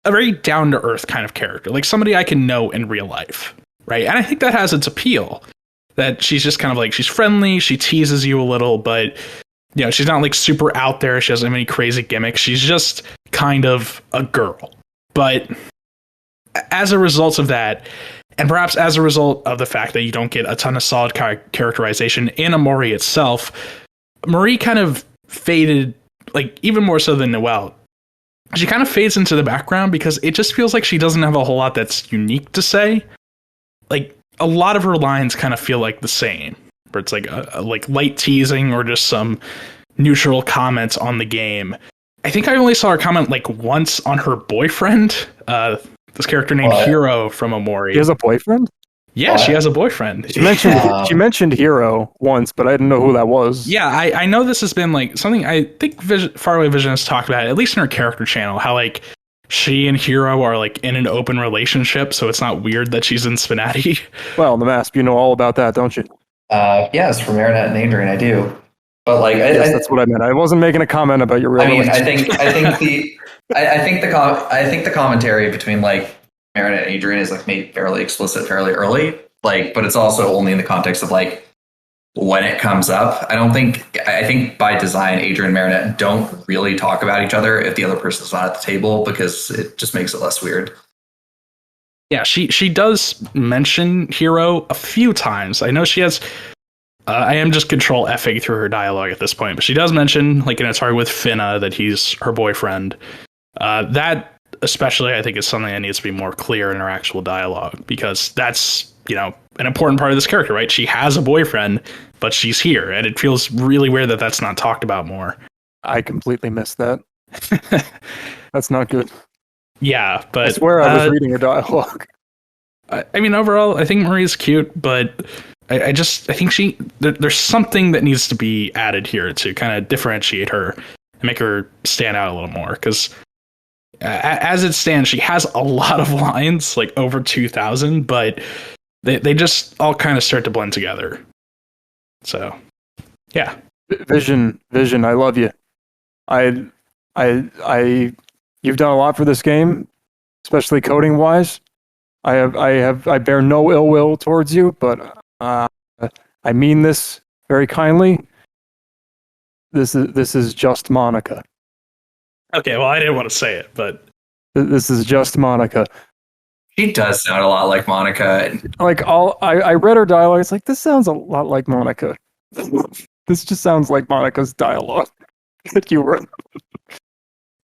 a very down to earth kind of character, like somebody I can know in real life, right? And I think that has its appeal. That she's just kind of like, she's friendly, she teases you a little, but she's not like super out there. She doesn't have any crazy gimmicks. She's just kind of a girl. But as a result of that, and perhaps as a result of the fact that you don't get a ton of solid characterization in Amori itself, Marie kind of faded, like even more so than Noelle. She kind of fades into the background because it just feels like she doesn't have a whole lot that's unique to say. Like, a lot of her lines kind of feel like the same, where it's like a like light teasing or just some neutral comments on the game. I think I only saw her comment like once on her boyfriend, this character named Hero from Amori. She has a boyfriend? Yeah, she has a boyfriend. She mentioned Hero once, but I didn't know who that was. Yeah, I know this has been like something I think Faraway Vision has talked about, at least in her character channel, how like she and Hero are like in an open relationship, so it's not weird that she's in SPNatI. Well, nmasp, you know all about that, don't you? Yes, from Marinette and Adrian, I do. But like, that's what I meant. I wasn't making a comment about your real relationship. I think the commentary between like Marinette and Adrian is like made fairly explicit fairly early. Like, but it's also only in the context of like when it comes up. I think by design, Adrian and Marinette don't really talk about each other if the other person's not at the table, because it just makes it less weird. Yeah, she does mention Hero a few times. I know she has. I am just control Fing through her dialogue at this point, but she does mention, like in a target with Finna, that he's her boyfriend. That especially, I think, is something that needs to be more clear in her actual dialogue, because that's an important part of this character, right? She has a boyfriend, but she's here, and it feels really weird that that's not talked about more. I completely missed that. That's not good. Yeah, but I swear I was reading her dialogue. I mean, overall, I think Marie's cute, but I think there's something that needs to be added here to kind of differentiate her and make her stand out a little more, because as it stands, she has a lot of lines, like over 2,000, but they just all kind of start to blend together. So, yeah. Vision, I love you. You've done a lot for this game, especially coding wise. I bear no ill will towards you, but I mean this very kindly. This is just Monika. Okay, well, I didn't want to say it, but this is just Monika. She does sound a lot like Monika. Like I read her dialogue. It's like, this sounds a lot like Monika. This just sounds like Monika's dialogue that you wrote.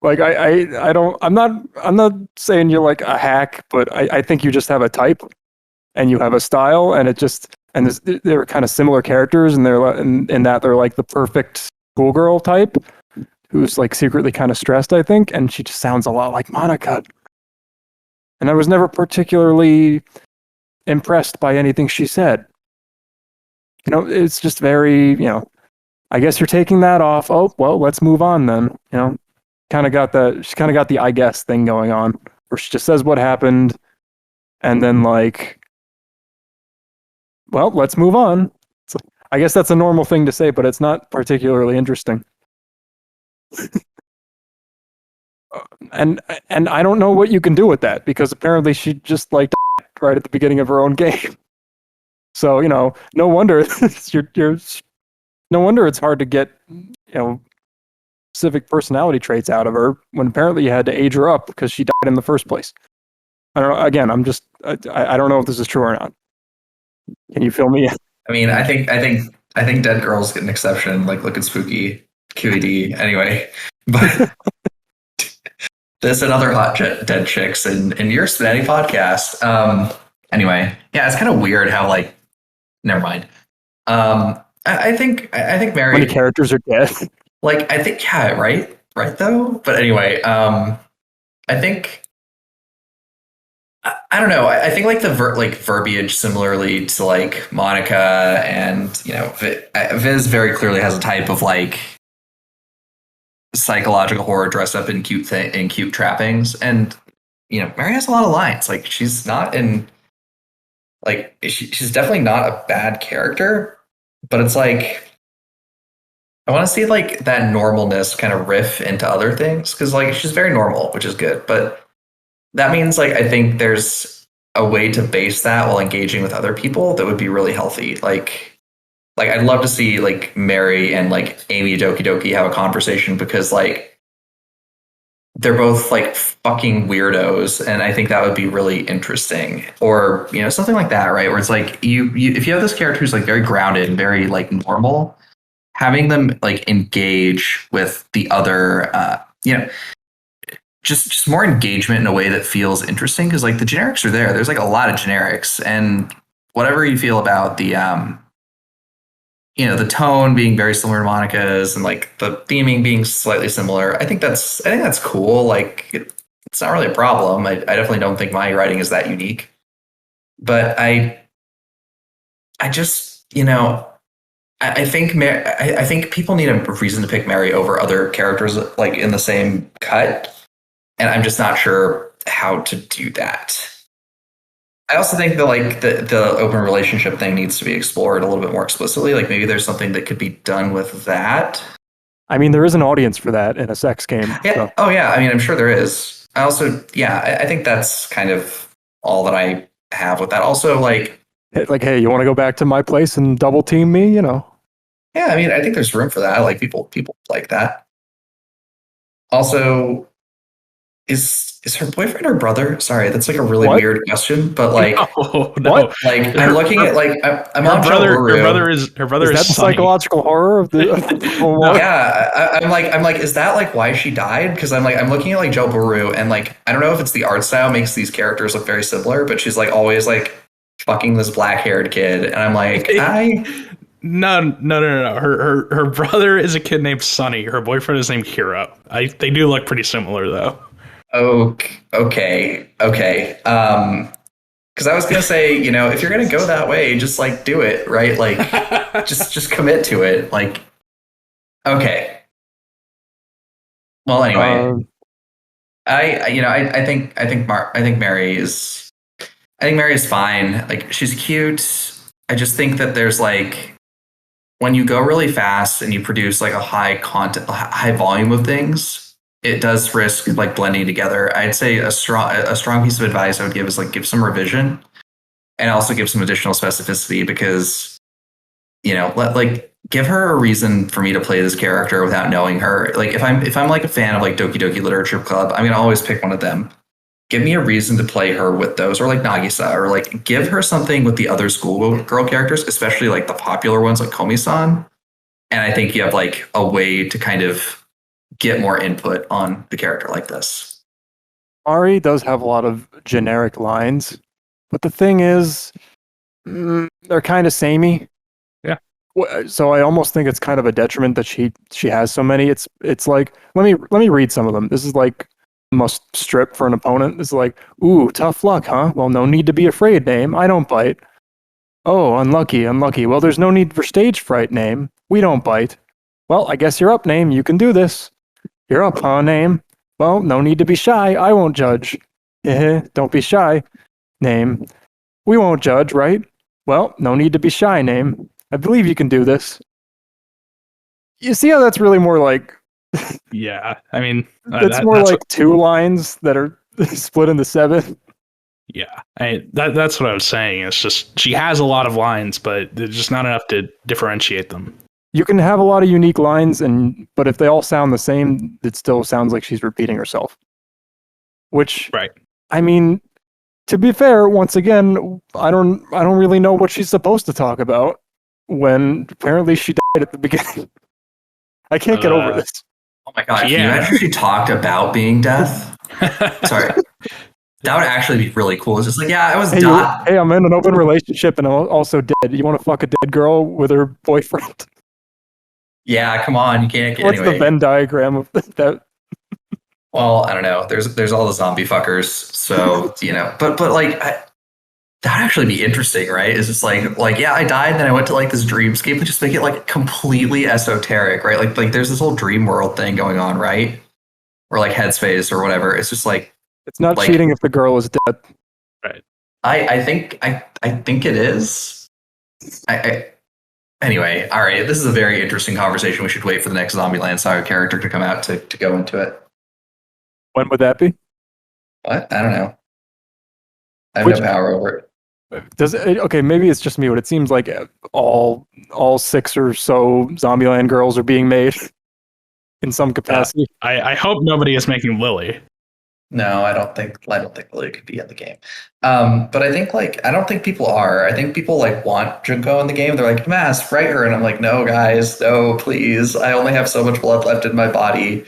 Like I'm not saying you're like a hack, but I think you just have a type and you have a style, and they're kind of similar characters, and they're in that they're like the perfect schoolgirl type who's like secretly kind of stressed, I think, and she just sounds a lot like Monika. And I was never particularly impressed by anything she said. It's just very, I guess you're taking that off. Oh, well, let's move on then. She's kind of got the I guess thing going on, where she just says what happened, and then like, well, let's move on. I guess that's a normal thing to say, but it's not particularly interesting. and I don't know what you can do with that, because apparently she just like right at the beginning of her own game. So no wonder no wonder it's hard to get specific personality traits out of her when apparently you had to age her up because she died in the first place. I don't know. Again, I don't know if this is true or not. Can you fill me in? I mean, I think dead girls get an exception. Like, look at Spooky QED. Anyway, but there's another hot dead chicks in your SPNatI podcast. Anyway, yeah, it's kind of weird how like. Never mind. I think Mary. Many characters are dead. Like, I think, yeah, right though. But anyway, I think. I don't know. I think like the verbiage similarly to like Monika and Viz very clearly has a type of like psychological horror dressed up in cute trappings, and Mary has a lot of lines. Like, she's not in like she's definitely not a bad character, but it's like I want to see like that normalness kind of riff into other things, because like she's very normal, which is good, but. That means like I think there's a way to base that while engaging with other people that would be really healthy. Like I'd love to see like Mary and like Amy Doki Doki have a conversation, because like they're both like fucking weirdos, and I think that would be really interesting. Or something like that, right? Where it's like you if you have this character who's like very grounded and very like normal, having them like engage with the other just more engagement in a way that feels interesting, because like the generics are there. There's like a lot of generics, and whatever you feel about the the tone being very similar to Monica's and like the theming being slightly similar, I think that's cool. Like it's not really a problem. I definitely don't think my writing is that unique, but I just I think people need a reason to pick Mary over other characters like in the same cut. And I'm just not sure how to do that. I also think that like the open relationship thing needs to be explored a little bit more explicitly. Like maybe there's something that could be done with that. I mean, there is an audience for that in a sex game. Yeah. So. Oh yeah. I mean, I'm sure there is. I also, yeah, I think that's kind of all that I have with that. Also, like, hey, you want to go back to my place and double team me? Yeah, I mean, I think there's room for that. Like people like that. Also. Is her boyfriend her brother? Sorry, that's like a really weird question, but like, no. What? Like, I'm looking at like I'm on her brother is that the psychological horror of the? Yeah, I'm like, is that like why she died? Because I'm looking at like Joe Baru, and like I don't know if it's the art style makes these characters look very similar, but she's like always like fucking this black-haired kid, and I'm like, No. Her brother is a kid named Sonny. Her boyfriend is named Hero. They do look pretty similar though. Okay. Because I was gonna say, if you're gonna go that way, just like do it, right? Like, just commit to it. Like, okay. Well, anyway, I think Mary is fine. Like, she's cute. I just think that there's like, when you go really fast and you produce like a high volume of things, it does risk like blending together. I'd say a strong piece of advice I would give is like give some revision and also give some additional specificity, because give her a reason for me to play this character without knowing her. Like if I'm like a fan of like Doki Doki Literature Club, I'm gonna always pick one of them. Give me a reason to play her with those, or like Nagisa, or like give her something with the other schoolgirl characters, especially like the popular ones like Komi-san. And I think you have like a way to kind of get more input on the character like this. Ari does have a lot of generic lines, but the thing is, they're kind of samey. Yeah. So I almost think it's kind of a detriment that she has so many. It's like let me read some of them. This is like must strip for an opponent. This is like, ooh, tough luck, huh? Well, no need to be afraid, name. I don't bite. Oh, unlucky. Well, there's no need for stage fright, name. We don't bite. Well, I guess you're up, name. You can do this. You're up, huh, name? Well, no need to be shy. I won't judge. Don't be shy, name. We won't judge, right? Well, no need to be shy, name. I believe you can do this. You see how that's really more like... Yeah, I mean... that's like 2 lines that are split into 7. Yeah, that's what I was saying. It's just, she has a lot of lines, but there's just not enough to differentiate them. You can have a lot of unique lines, but if they all sound the same, it still sounds like she's repeating herself. Which, right. I mean, to be fair, once again, I don't really know what she's supposed to talk about when apparently she died at the beginning. I can't get over this. Oh my god! Can you imagine if she talked about being death? Sorry, that would actually be really cool. It's just like, yeah, I was dead. Hey, I'm in an open relationship and I'm also dead. You want to fuck a dead girl with her boyfriend? Yeah, come on, you can't get. What's the Venn diagram of that? Well, I don't know. There's all the zombie fuckers, so but like that actually be interesting, right? It's just like yeah, I died, then I went to like this dreamscape and just make it like completely esoteric, right? Like there's this whole dream world thing going on, right? Or like Headspace or whatever. It's just like it's not cheating if the girl is dead, right? I think it is. Anyway, all right. This is a very interesting conversation. We should wait for the next Zombieland Saga character to come out to go into it. When would that be? What? I don't know. I have no power over it. Okay, maybe it's just me, but it seems like all 6 or so Zombieland girls are being made in some capacity. I hope nobody is making Lily. No, I don't think Lily could be in the game. But I think I don't think people are. I think people want Junko in the game. They're like, Mask, write her, and I'm like, no, guys, no, please. I only have so much blood left in my body.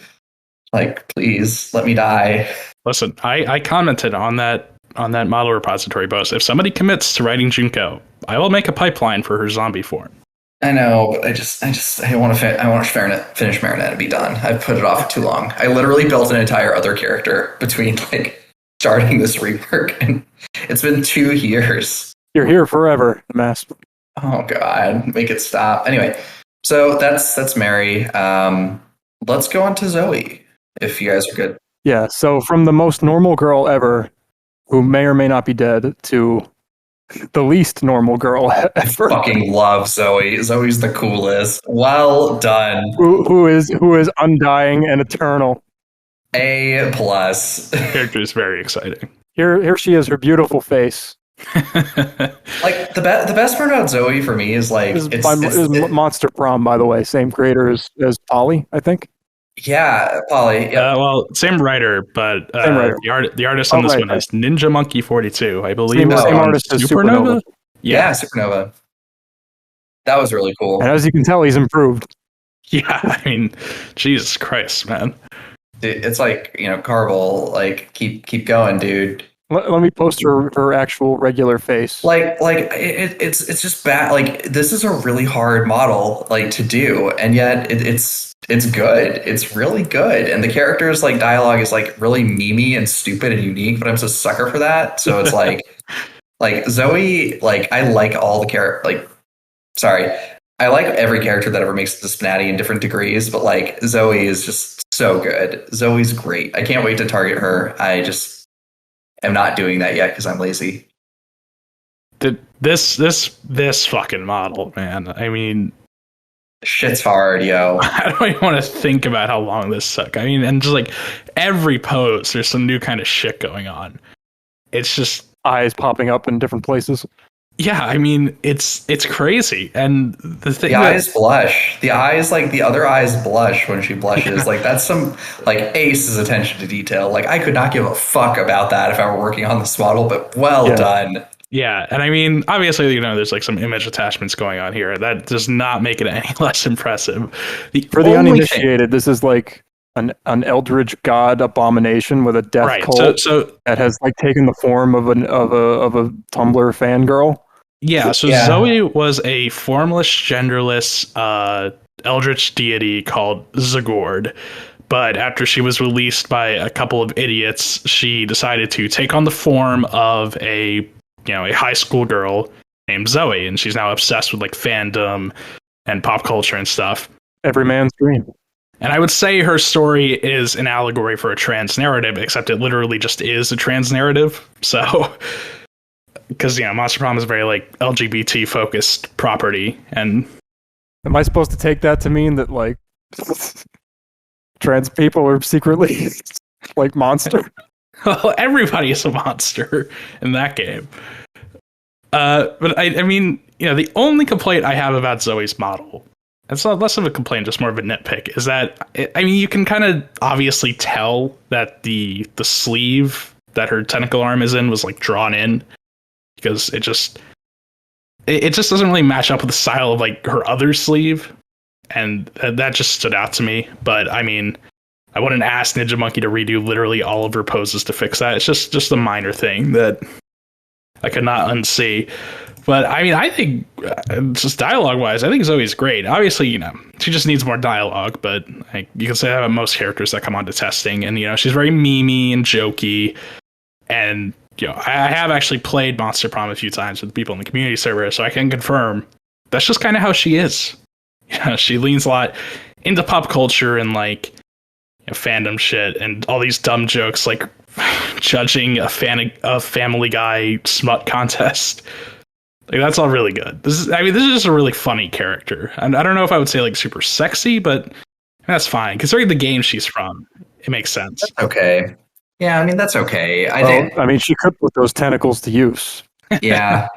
Like, please let me die. Listen, I commented on that model repository post. If somebody commits to writing Junko, I will make a pipeline for her zombie form. I know, but I want to finish Marinette and be done. I've put it off too long. I literally built an entire other character between starting this rework, and it's been 2 years. You're here forever, Mask. Oh god, make it stop. Anyway, so that's Mary. Let's go on to Zoe, if you guys are good. Yeah. So from the most normal girl ever, who may or may not be dead, to the least normal girl ever. I fucking love Zoe. Zoe's the coolest. Well done. Who is undying and eternal. A+. Character is very exciting. Here she is, her beautiful face. The best part about Zoe for me is it's Monster Prom, by the way. Same creator as Polly, I think. Yeah, Polly. Yeah. Well, same writer, but same writer. The artist on this one is Ninja Monkey 42, I believe. Same artist as Supernova. Yeah, Supernova. That was really cool. And as you can tell, he's improved. Yeah, I mean, Jesus Christ, man. It's Carvel, keep going, dude. Let me post her actual regular face. It's just bad. This is a really hard model to do, and yet it's good. It's really good, and the characters dialogue is really memey and stupid and unique. But I'm just a sucker for that. So it's Zoe. I like all the I like every character that ever makes it to SPNatI in different degrees. But Zoe is just so good. Zoe's great. I can't wait to target her. I just am not doing that yet because I'm lazy. This fucking model, man. I mean, shit's hard, yo. I don't even want to think about how long this took. I mean, and just every pose, there's some new kind of shit going on. It's just eyes popping up in different places. Yeah, I mean, it's crazy. And the eyes blush. The eyes, the other eyes blush when she blushes. That's some ace's attention to detail. I could not give a fuck about that if I were working on this model, but well done. Yeah, and I mean, obviously, there's some image attachments going on here. That does not make it any less impressive. For the uninitiated, this is an eldritch god abomination with a death cult so that has taken the form of a Tumblr fangirl. Yeah, so Yeah. Zoe was a formless, genderless eldritch deity called Zagord. But after she was released by a couple of idiots, she decided to take on the form of a high school girl named Zoe, and she's now obsessed with like fandom and pop culture and stuff. Every man's dream. And I would say her story is an allegory for a trans narrative, except it literally just is a trans narrative. So, because Monster Prom is a very like LGBT focused property, and am I supposed to take that to mean that like trans people are secretly like monster? well, everybody is a monster in that game. But I mean, the only complaint I have about Zoe's model, it's not less of a complaint, just more of a nitpick, is that you can kind of obviously tell that the sleeve that her tentacle arm is in was like drawn in, because it just doesn't really match up with the style of like her other sleeve, and that just stood out to me. But I mean, I wouldn't ask Ninja Monkey to redo literally all of her poses to fix that. It's just a minor thing that I could not unsee. But I mean, I think just dialogue-wise, I think Zoe's great. Obviously, she just needs more dialogue, but you can say that about most characters that come onto testing. And she's very memey and jokey. And I have actually played Monster Prom a few times with people in the community server, so I can confirm that's just kind of how she is. She leans a lot into pop culture and like fandom shit and all these dumb jokes, like judging a Family Guy smut contest. Like, that's all really good. This is just a really funny character. And I don't know if I would say like super sexy, but that's fine. Considering the game she's from, it makes sense. That's okay. Yeah, I mean, that's okay. I mean, she could put those tentacles to use. Yeah.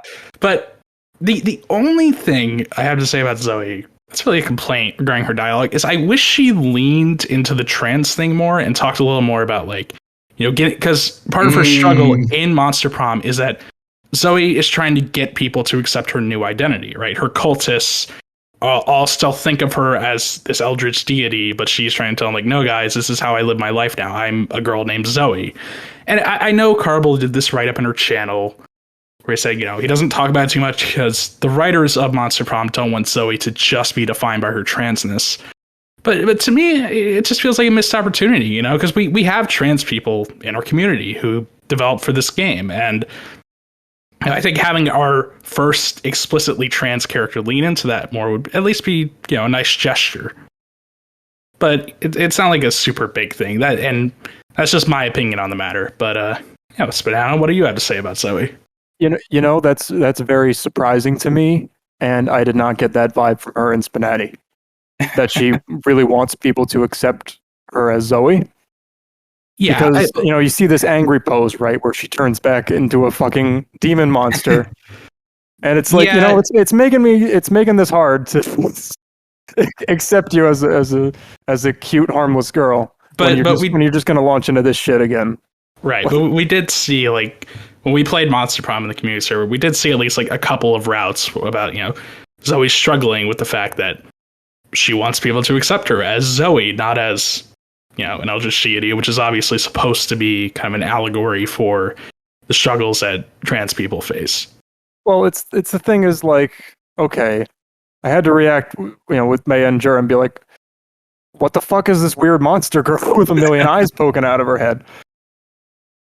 But the only thing I have to say about Zoe, that's really a complaint regarding her dialogue, is I wish she leaned into the trans thing more and talked a little more about like, because part of her struggle in Monster Prom is that Zoe is trying to get people to accept her new identity, right? Her cultists all still think of her as this eldritch deity, but she's trying to tell them, like, no, guys, this is how I live my life now. I'm a girl named Zoe. And I know Carble did this write-up in her channel where he said, he doesn't talk about it too much because the writers of Monster Prom don't want Zoe to just be defined by her transness. But to me, it just feels like a missed opportunity, because we have trans people in our community who developed for this game. And I think having our first explicitly trans character lean into that more would at least be, a nice gesture. But it's not like a super big thing. And that's just my opinion on the matter. But spnanon, what do you have to say about Zoe? That's very surprising to me, and I did not get that vibe from her in SPNatI. That she really wants people to accept her as Zoe. Yeah, because you see this angry pose, right, where she turns back into a fucking demon monster, and it's like it's making this hard to accept you as a cute, harmless girl. When you're just gonna launch into this shit again, right? But we did see, like, when we played Monster Prom in the community server, we did see at least like a couple of routes about Zoe struggling with the fact that she wants people to accept her as Zoe, not as an eldritch deity, which is obviously supposed to be kind of an allegory for the struggles that trans people face. Well, it's the thing is, like, okay, I had to react, with Maya and Jura and be like, what the fuck is this weird monster girl with a million eyes poking out of her head?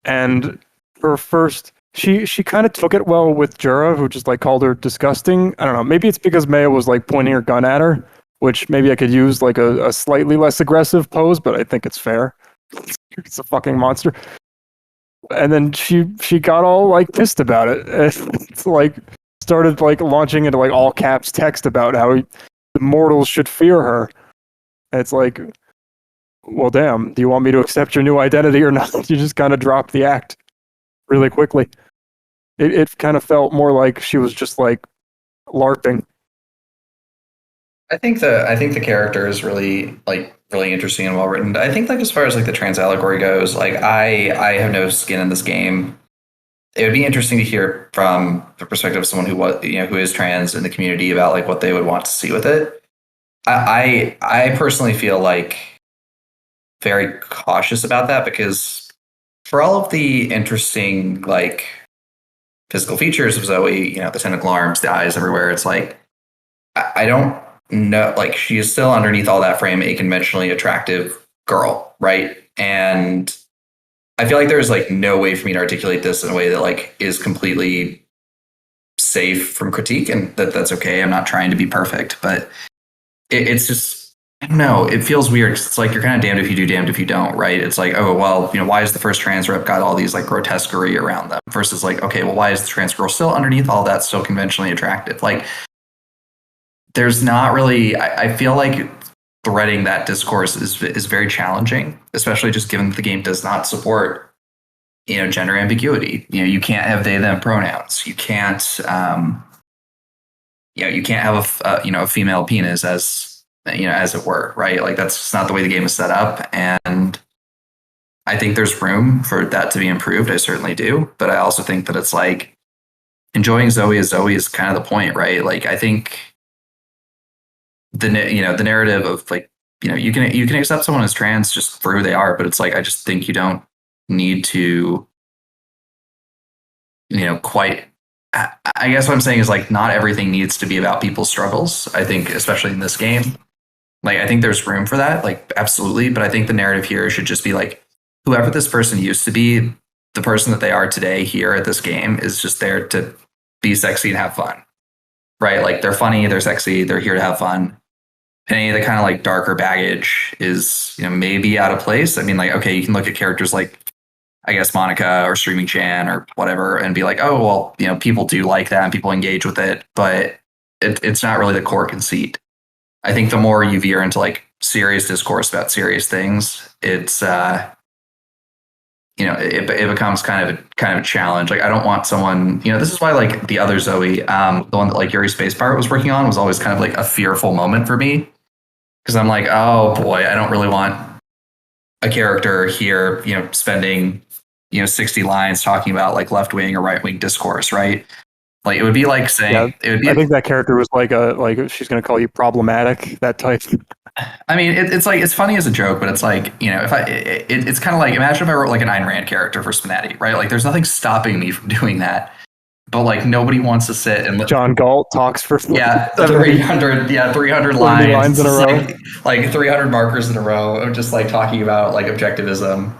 And her first, she kind of took it well with Jura, who just like called her disgusting. I don't know, maybe it's because Maya was like pointing her gun at her, which maybe I could use like a slightly less aggressive pose, but I think it's fair. It's a fucking monster. And then she got all like pissed about it. It's like started like launching into like all caps text about how the mortals should fear her. And it's like, well, damn, do you want me to accept your new identity or not? You just kind of dropped the act really quickly. It kind of felt more like she was just like LARPing. I think the character is really interesting and well written. I think, like, as far as like the trans allegory goes, like I have no skin in this game. It would be interesting to hear from the perspective of someone who is trans in the community about like what they would want to see with it. I personally feel like very cautious about that, because for all of the interesting like physical features of Zoe, the tentacle arms, the eyes everywhere. It's like, I don't know, like she is still underneath all that frame, a conventionally attractive girl, right? And I feel like there's like no way for me to articulate this in a way that like is completely safe from critique, and that's okay. I'm not trying to be perfect, but it's just, I don't know. It feels weird. It's like you're kind of damned if you do, damned if you don't, right? It's like, oh, well, why is the first trans rep got all these like grotesquerie around them versus like, okay, well, why is the trans girl still underneath all that still conventionally attractive? Like, there's not really, I feel like threading that discourse is very challenging, especially just given that the game does not support, gender ambiguity. You can't have they them pronouns. You can't, you can't have a female penis as it were, right? Like that's just not the way the game is set up, and I think there's room for that to be improved. I certainly do, but I also think that it's like enjoying Zoe as Zoe is kind of the point, right? Like I think the narrative of like you can accept someone as trans just for who they are, but it's like I just think you don't need to quite. I guess what I'm saying is like not everything needs to be about people's struggles. I think especially in this game, like I think there's room for that, like absolutely. But I think the narrative here should just be like whoever this person used to be, the person that they are today here at this game is just there to be sexy and have fun, right? Like they're funny, they're sexy, they're here to have fun. Any of the kind of like darker baggage is maybe out of place. I mean, like okay, you can look at characters like I guess Monika or Streaming Chan or whatever and be like, oh well, people do like that and people engage with it, but it's not really the core conceit. I think the more you veer into like serious discourse about serious things, it's it becomes kind of a challenge. Like I don't want someone, this is why like the other Zoe, the one that like Yuri Space Pirate was working on was always kind of like a fearful moment for me. Because I'm like, oh boy, I don't really want a character here, spending, 60 lines talking about like left wing or right wing discourse, right? Like it would be like saying, I think that character was like she's going to call you problematic, that type. I mean, it's like it's funny as a joke, but it's like it's kind of like imagine if I wrote like an Ayn Rand character for SPNatI, right? Like there's nothing stopping me from doing that, but like nobody wants to sit and John Galt talks for 300 lines in a row, like 300 markers in a row of just like talking about like objectivism,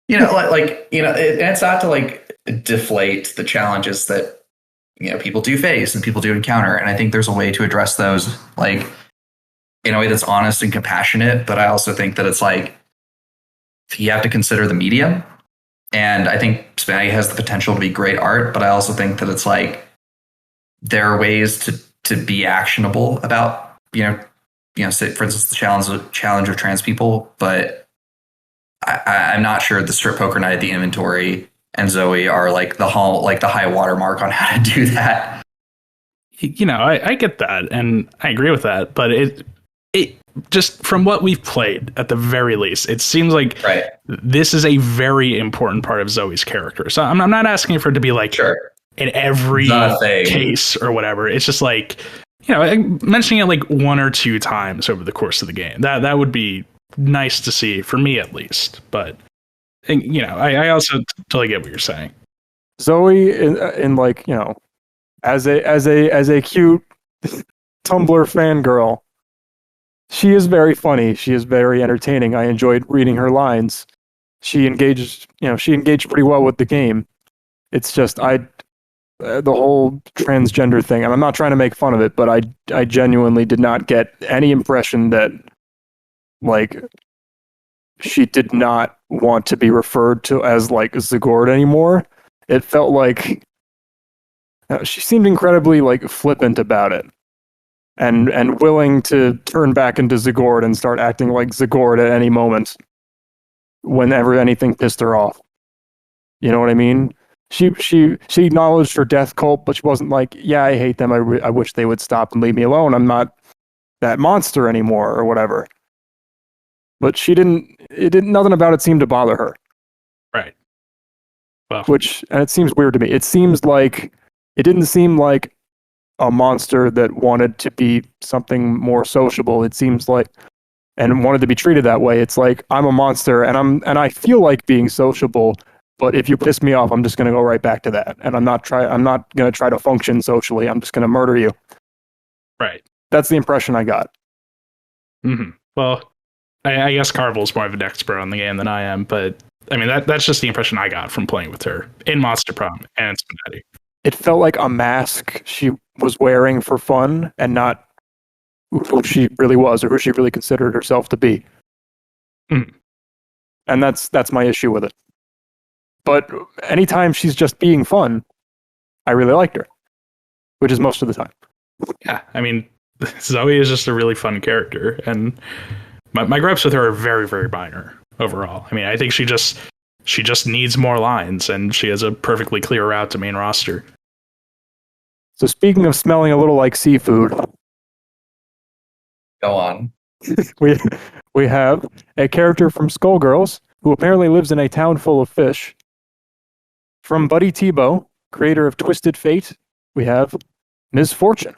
it's not to like deflate the challenges that people do face and people do encounter, and I think there's a way to address those like in a way that's honest and compassionate. But I also think that it's like you have to consider the medium. And I think SPNatI has the potential to be great art, but I also think that it's like there are ways to be actionable about say, for instance, the challenge of trans people. But I'm not sure the strip poker night, the inventory, and Zoe are like the high watermark on how to do that. I get that, and I agree with that, but it just from what we've played, at the very least, it seems like this is a very important part of Zoe's character. So I'm not asking for it to be like in every case or whatever. It's just like, mentioning it like one or two times over the course of the game. That would be nice to see for me at least. But I also totally get what you're saying. Zoe in like, as a cute Tumblr fangirl, she is very funny. She is very entertaining. I enjoyed reading her lines. She engaged pretty well with the game. It's just the whole transgender thing. And I'm not trying to make fun of it, but I genuinely did not get any impression that like she did not want to be referred to as like Zagord anymore. It felt like she seemed incredibly like flippant about it. And willing to turn back into Zagord and start acting like Zagord at any moment whenever anything pissed her off. You know what I mean? She acknowledged her death cult, but she wasn't like, yeah, I hate them. I wish they would stop and leave me alone. I'm not that monster anymore or whatever. But nothing about it seemed to bother her. Right. Well, and it seems weird to me. It didn't seem like a monster that wanted to be something more sociable. It seems like, and wanted to be treated that way. It's like I'm a monster and I feel like being sociable, But if you piss me off, I'm just going to go right back to that, and I'm not going to try to function socially. I'm just going to murder you. Right. That's the impression I got. Mm-hmm. Well, I guess Carvel's more of an expert on the game than I am, but I mean that's just the impression I got from playing with her in Monster Prom and SPNatI. It felt like a mask she was wearing for fun, and not who she really was or who she really considered herself to be. Mm. And that's my issue with it. But anytime she's just being fun, I really liked her, which is most of the time. Yeah, I mean, Zoe is just a really fun character, and my gripes with her are very, very minor overall. I mean, I think she just needs more lines, and she has a perfectly clear route to main roster. So speaking of smelling a little like seafood, Go on. we have a character from Skullgirls who apparently lives in a town full of fish. From Buddy Tebow, creator of Twisted Fate, we have Ms. Fortune.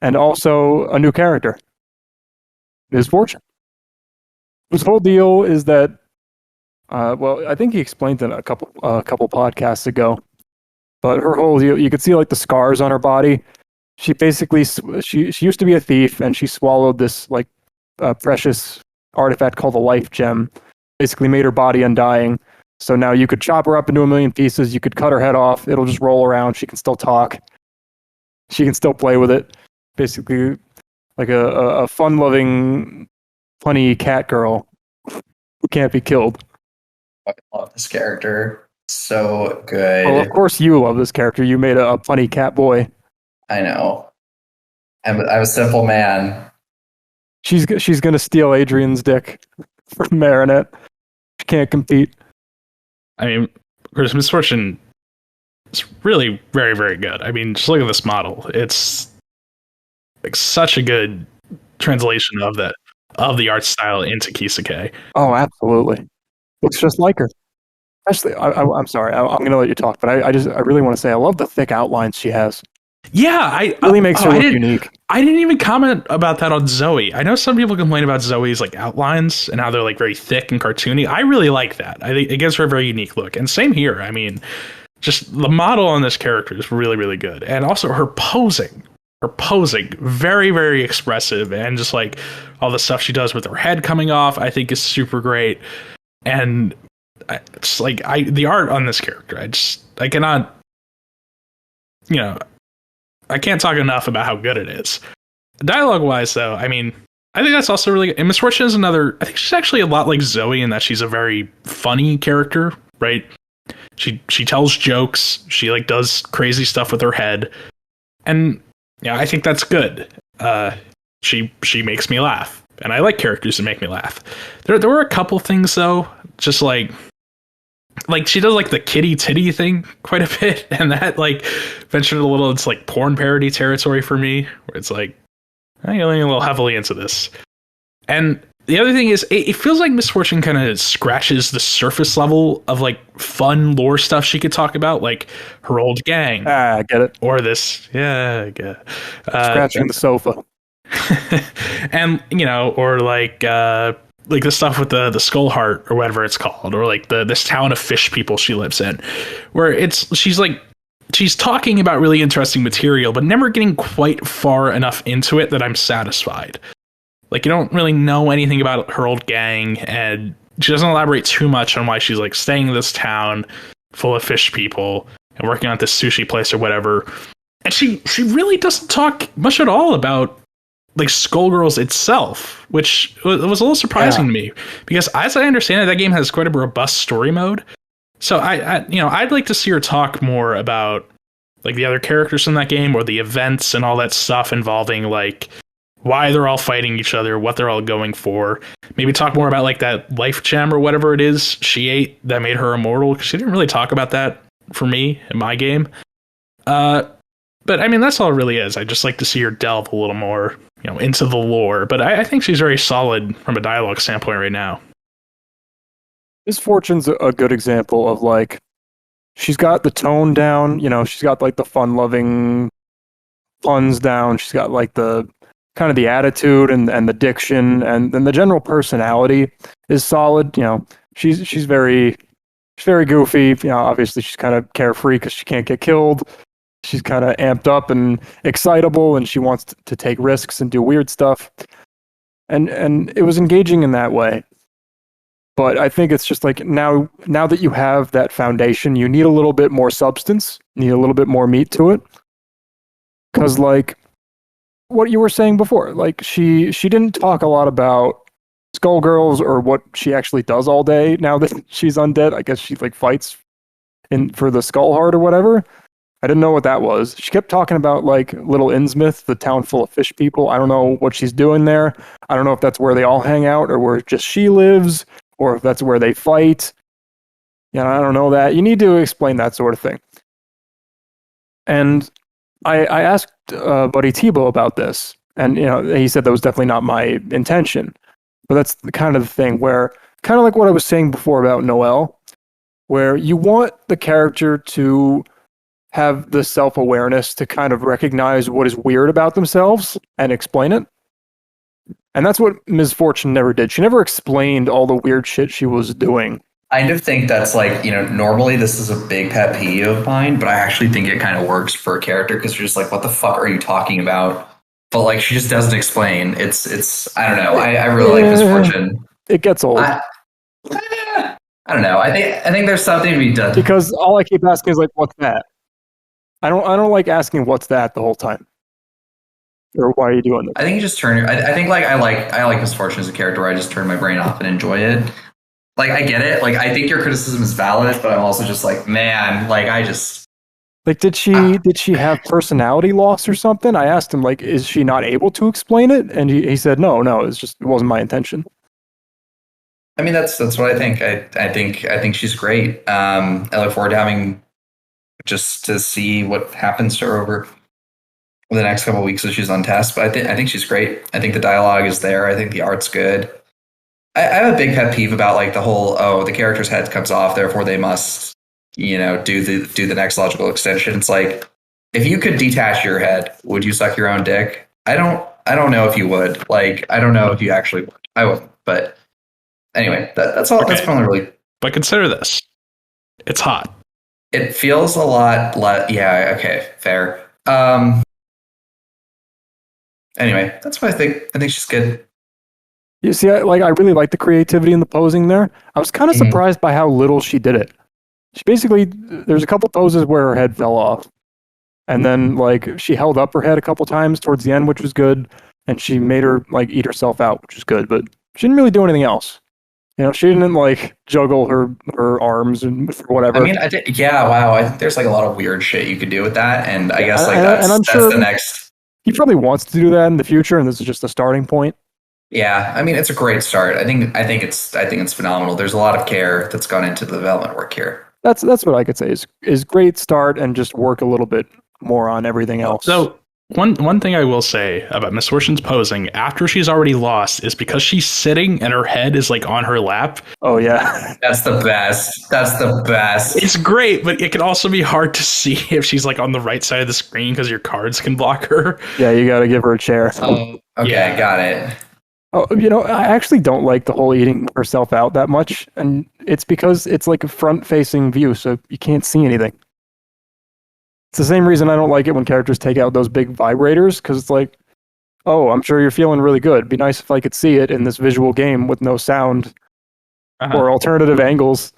And also a new character, Ms. Fortune. His whole deal is that, well, I think he explained it a couple podcasts ago, but her whole deal, you could see like the scars on her body. She basically, she used to be a thief, and she swallowed this like precious artifact called a life gem. Basically made her body undying. So now you could chop her up into a million pieces. You could cut her head off. It'll just roll around. She can still talk. She can still play with it. Basically, like a fun-loving, funny cat girl who can't be killed. I love this character. So good. Well, of course you love this character. You made a funny cat boy. I know. I'm a simple man. She's gonna steal Adrian's dick from Marinette. She can't compete. I mean, Ms. Fortune is really very, very good. I mean, just look at this model. It's like such a good translation of the art style into Kisake. Oh, absolutely. Looks just like her. Especially, I'm sorry, I'm going to let you talk, but I really want to say I love the thick outlines she has. Yeah, It really makes her look unique. I didn't even comment about that on Zoe. I know some people complain about Zoe's like outlines and how they're like very thick and cartoony. I really like that. I think it gives her a very unique look. And same here. I mean, just the model on this character is really, really good. And also her posing, very, very expressive, and just like all the stuff she does with her head coming off, I think is super great. And it's like the art on this character, I cannot, I can't talk enough about how good it is. Dialogue wise, though, I mean, I think that's also really good. And Miss Fortune is another, I think she's actually a lot like Zoe in that she's a very funny character, right? She tells jokes, she like does crazy stuff with her head. And yeah, I think that's good. She makes me laugh. And I like characters that make me laugh. There were a couple things though, just like she does like the kitty titty thing quite a bit, and that like ventured a little into like porn parody territory for me, where it's like I'm getting a little heavily into this. And the other thing is, it feels like Miss Fortune kind of scratches the surface level of like fun lore stuff she could talk about, like her old gang. I get it. Or this, yeah, I get it. Scratching the sofa. And or like the stuff with the skull heart or whatever it's called, or like this town of fish people she lives in, where she's talking about really interesting material, but never getting quite far enough into it that I'm satisfied. Like, you don't really know anything about her old gang, and she doesn't elaborate too much on why she's like staying in this town full of fish people and working on this sushi place or whatever. And she really doesn't talk much at all about like Skullgirls itself, which was a little surprising to me, because as I understand it, that game has quite a robust story mode. So I'd like to see her talk more about like the other characters in that game, or the events and all that stuff involving like why they're all fighting each other, what they're all going for. Maybe talk more about like that life gem or whatever it is she ate that made her immortal, because she didn't really talk about that for me in my game. But I mean, that's all it really is. I just like to see her delve a little more, into the lore. But I think she's very solid from a dialogue standpoint right now. Miss Fortune's a good example of like, she's got the tone down, she's got like the fun-loving puns down. She's got like the kind of the attitude and the diction, and then the general personality is solid. She's very She's very goofy. Obviously she's kind of carefree because she can't get killed. She's kind of amped up and excitable, and she wants to take risks and do weird stuff. And it was engaging in that way. But I think it's just like now that you have that foundation, you need a little bit more substance, need a little bit more meat to it. Because like what you were saying before, like she didn't talk a lot about Skullgirls or what she actually does all day now that she's undead. I guess she like fights for the Skullheart or whatever. I didn't know what that was. She kept talking about like Little Innsmouth, the town full of fish people. I don't know what she's doing there. I don't know if that's where they all hang out or where just she lives, or if that's where they fight. I don't know that. You need to explain that sort of thing. And I asked Buddy Tebow about this, and he said that was definitely not my intention. But that's the kind of the thing where, kind of like what I was saying before about Noelle, where you want the character to have the self-awareness to kind of recognize what is weird about themselves and explain it. And that's what Ms. Fortune never did. She never explained all the weird shit she was doing. I kind of think that's like, normally this is a big pet peeve of mine, but I actually think it kind of works for a character because you're just like, what the fuck are you talking about? But like, she just doesn't explain. It's I don't know. I really like Ms. Fortune. It gets old. I don't know. I think there's something to be done. Because all I keep asking is like, what's that? I don't like asking what's that the whole time. Or why are you doing this? I think you just turn. I think like I like Ms. Fortune as a character where I just turn my brain off and enjoy it. Like I get it. Like I think your criticism is valid, but I'm also just like, man, like I just like did she have personality loss or something? I asked him like, is she not able to explain it? And he said no, it wasn't my intention. I mean that's what I think. I think she's great. I look forward to having just to see what happens to her over the next couple of weeks as she's on test. But I think she's great. I think the dialogue is there. I think the art's good. I have a big pet peeve about like the whole the character's head comes off, therefore they must do the next logical extension. It's like if you could detach your head, would you suck your own dick? I don't know if you would. Like I don't know if you actually would. I wouldn't. But anyway, that's all. Okay. That's probably really. But consider this: it's hot. It feels a lot like okay, fair. Anyway, that's what I think. I think she's good. You see, I really like the creativity and the posing there. I was kind of surprised by how little she did it. She basically, there's a couple poses where her head fell off. And then, like, she held up her head a couple times towards the end, which was good. And she made her, like, eat herself out, which was good. But she didn't really do anything else. She didn't, like, juggle her arms and whatever. I mean, wow. I think there's, like, a lot of weird shit you could do with that. And I guess, like, that's the next... He probably wants to do that in the future, and this is just a starting point. Yeah, I mean, it's a great start. I think it's phenomenal. There's a lot of care that's gone into the development work here. That's what I could say is great start and just work a little bit more on everything else. So one thing I will say about Miss Fortune's posing after she's already lost is because she's sitting and her head is like on her lap. Oh yeah, that's the best. That's the best. It's great, but it can also be hard to see if she's like on the right side of the screen because your cards can block her. Yeah, you got to give her a chair. Oh, okay, yeah. Got it. Oh, I actually don't like the whole eating herself out that much, and it's because it's like a front-facing view, so you can't see anything. It's the same reason I don't like it when characters take out those big vibrators, because it's like, oh, I'm sure you're feeling really good. It'd be nice if I could see it in this visual game with no sound or alternative angles.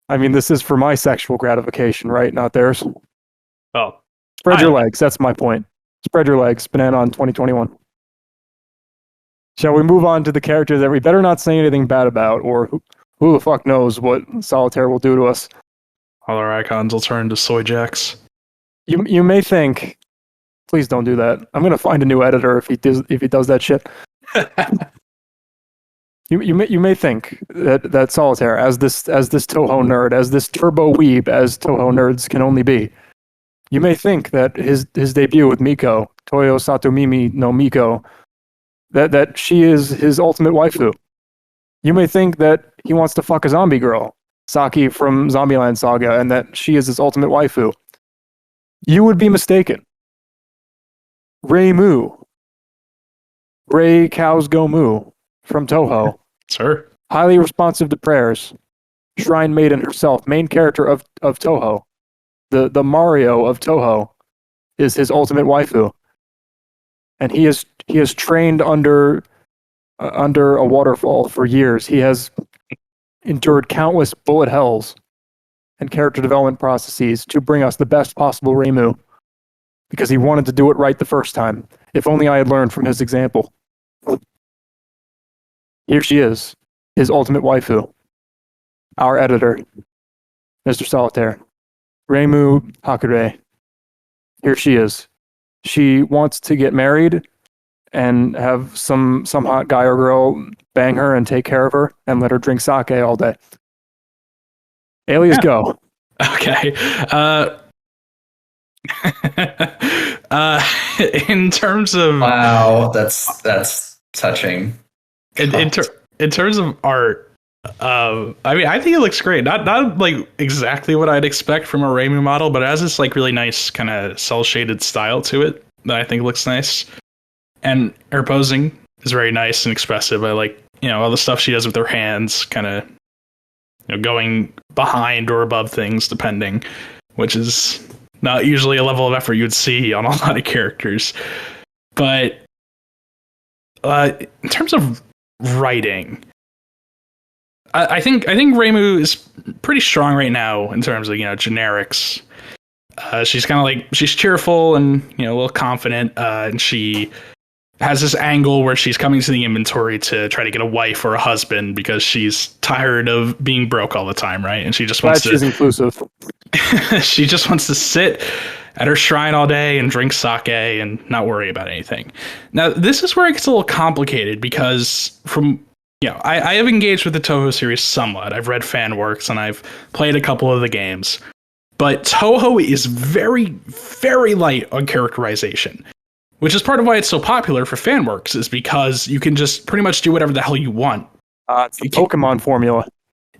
I mean, this is for my sexual gratification, right? Not theirs. Oh. Spread your legs. That's my point. Spread your legs. SPNanon 2021. Shall we move on to the characters that we better not say anything bad about, or who the fuck knows what Solitaire will do to us? All our icons will turn to soy jacks. You may think, please don't do that. I'm gonna find a new editor if he does that shit. You may think that Solitaire, as this Toho nerd, as this turbo weeb as Toho nerds can only be, you may think that his debut with Miko, Toyo Satomimi no Miko, that she is his ultimate waifu. You may think that he wants to fuck a zombie girl, Saki from Zombieland Saga, and that she is his ultimate waifu. You would be mistaken. Reimu, Ray Cows Go Moo from Toho. Sir. Highly responsive to prayers. shrine maiden herself, main character of Toho. The Mario of Toho is his ultimate waifu. And he has trained under a waterfall for years. He has endured countless bullet hells and character development processes to bring us the best possible Reimu, because he wanted to do it right the first time. If only I had learned from his example. Here she is, his ultimate waifu, our editor, Mr. Solitaire, Reimu Hakure. Here she is. She wants to get married and have some hot guy or girl bang her and take care of her and let her drink sake all day. Alias, go. Okay. In terms of wow, that's touching. In terms of art, I mean, I think it looks great. Not like exactly what I'd expect from a Reimu model, but it has this like really nice kind of cell shaded style to it that I think looks nice. And her posing is very nice and expressive. I like, all the stuff she does with her hands, kind of, going behind or above things, depending, which is not usually a level of effort you'd see on a lot of characters. But in terms of writing, I think Reimu is pretty strong right now in terms of generics. She's kind of like, she's cheerful and a little confident, and she has this angle where she's coming to the inventory to try to get a wife or a husband because she's tired of being broke all the time, right? And she just wants to. She's inclusive. She just wants to sit at her shrine all day and drink sake and not worry about anything. Now, this is where it gets a little complicated because I have engaged with the Toho series somewhat. I've read fan works and I've played a couple of the games. But Toho is very, very light on characterization, which is part of why it's so popular for fan works, is because you can just pretty much do whatever the hell you want. It's the Pokemon formula.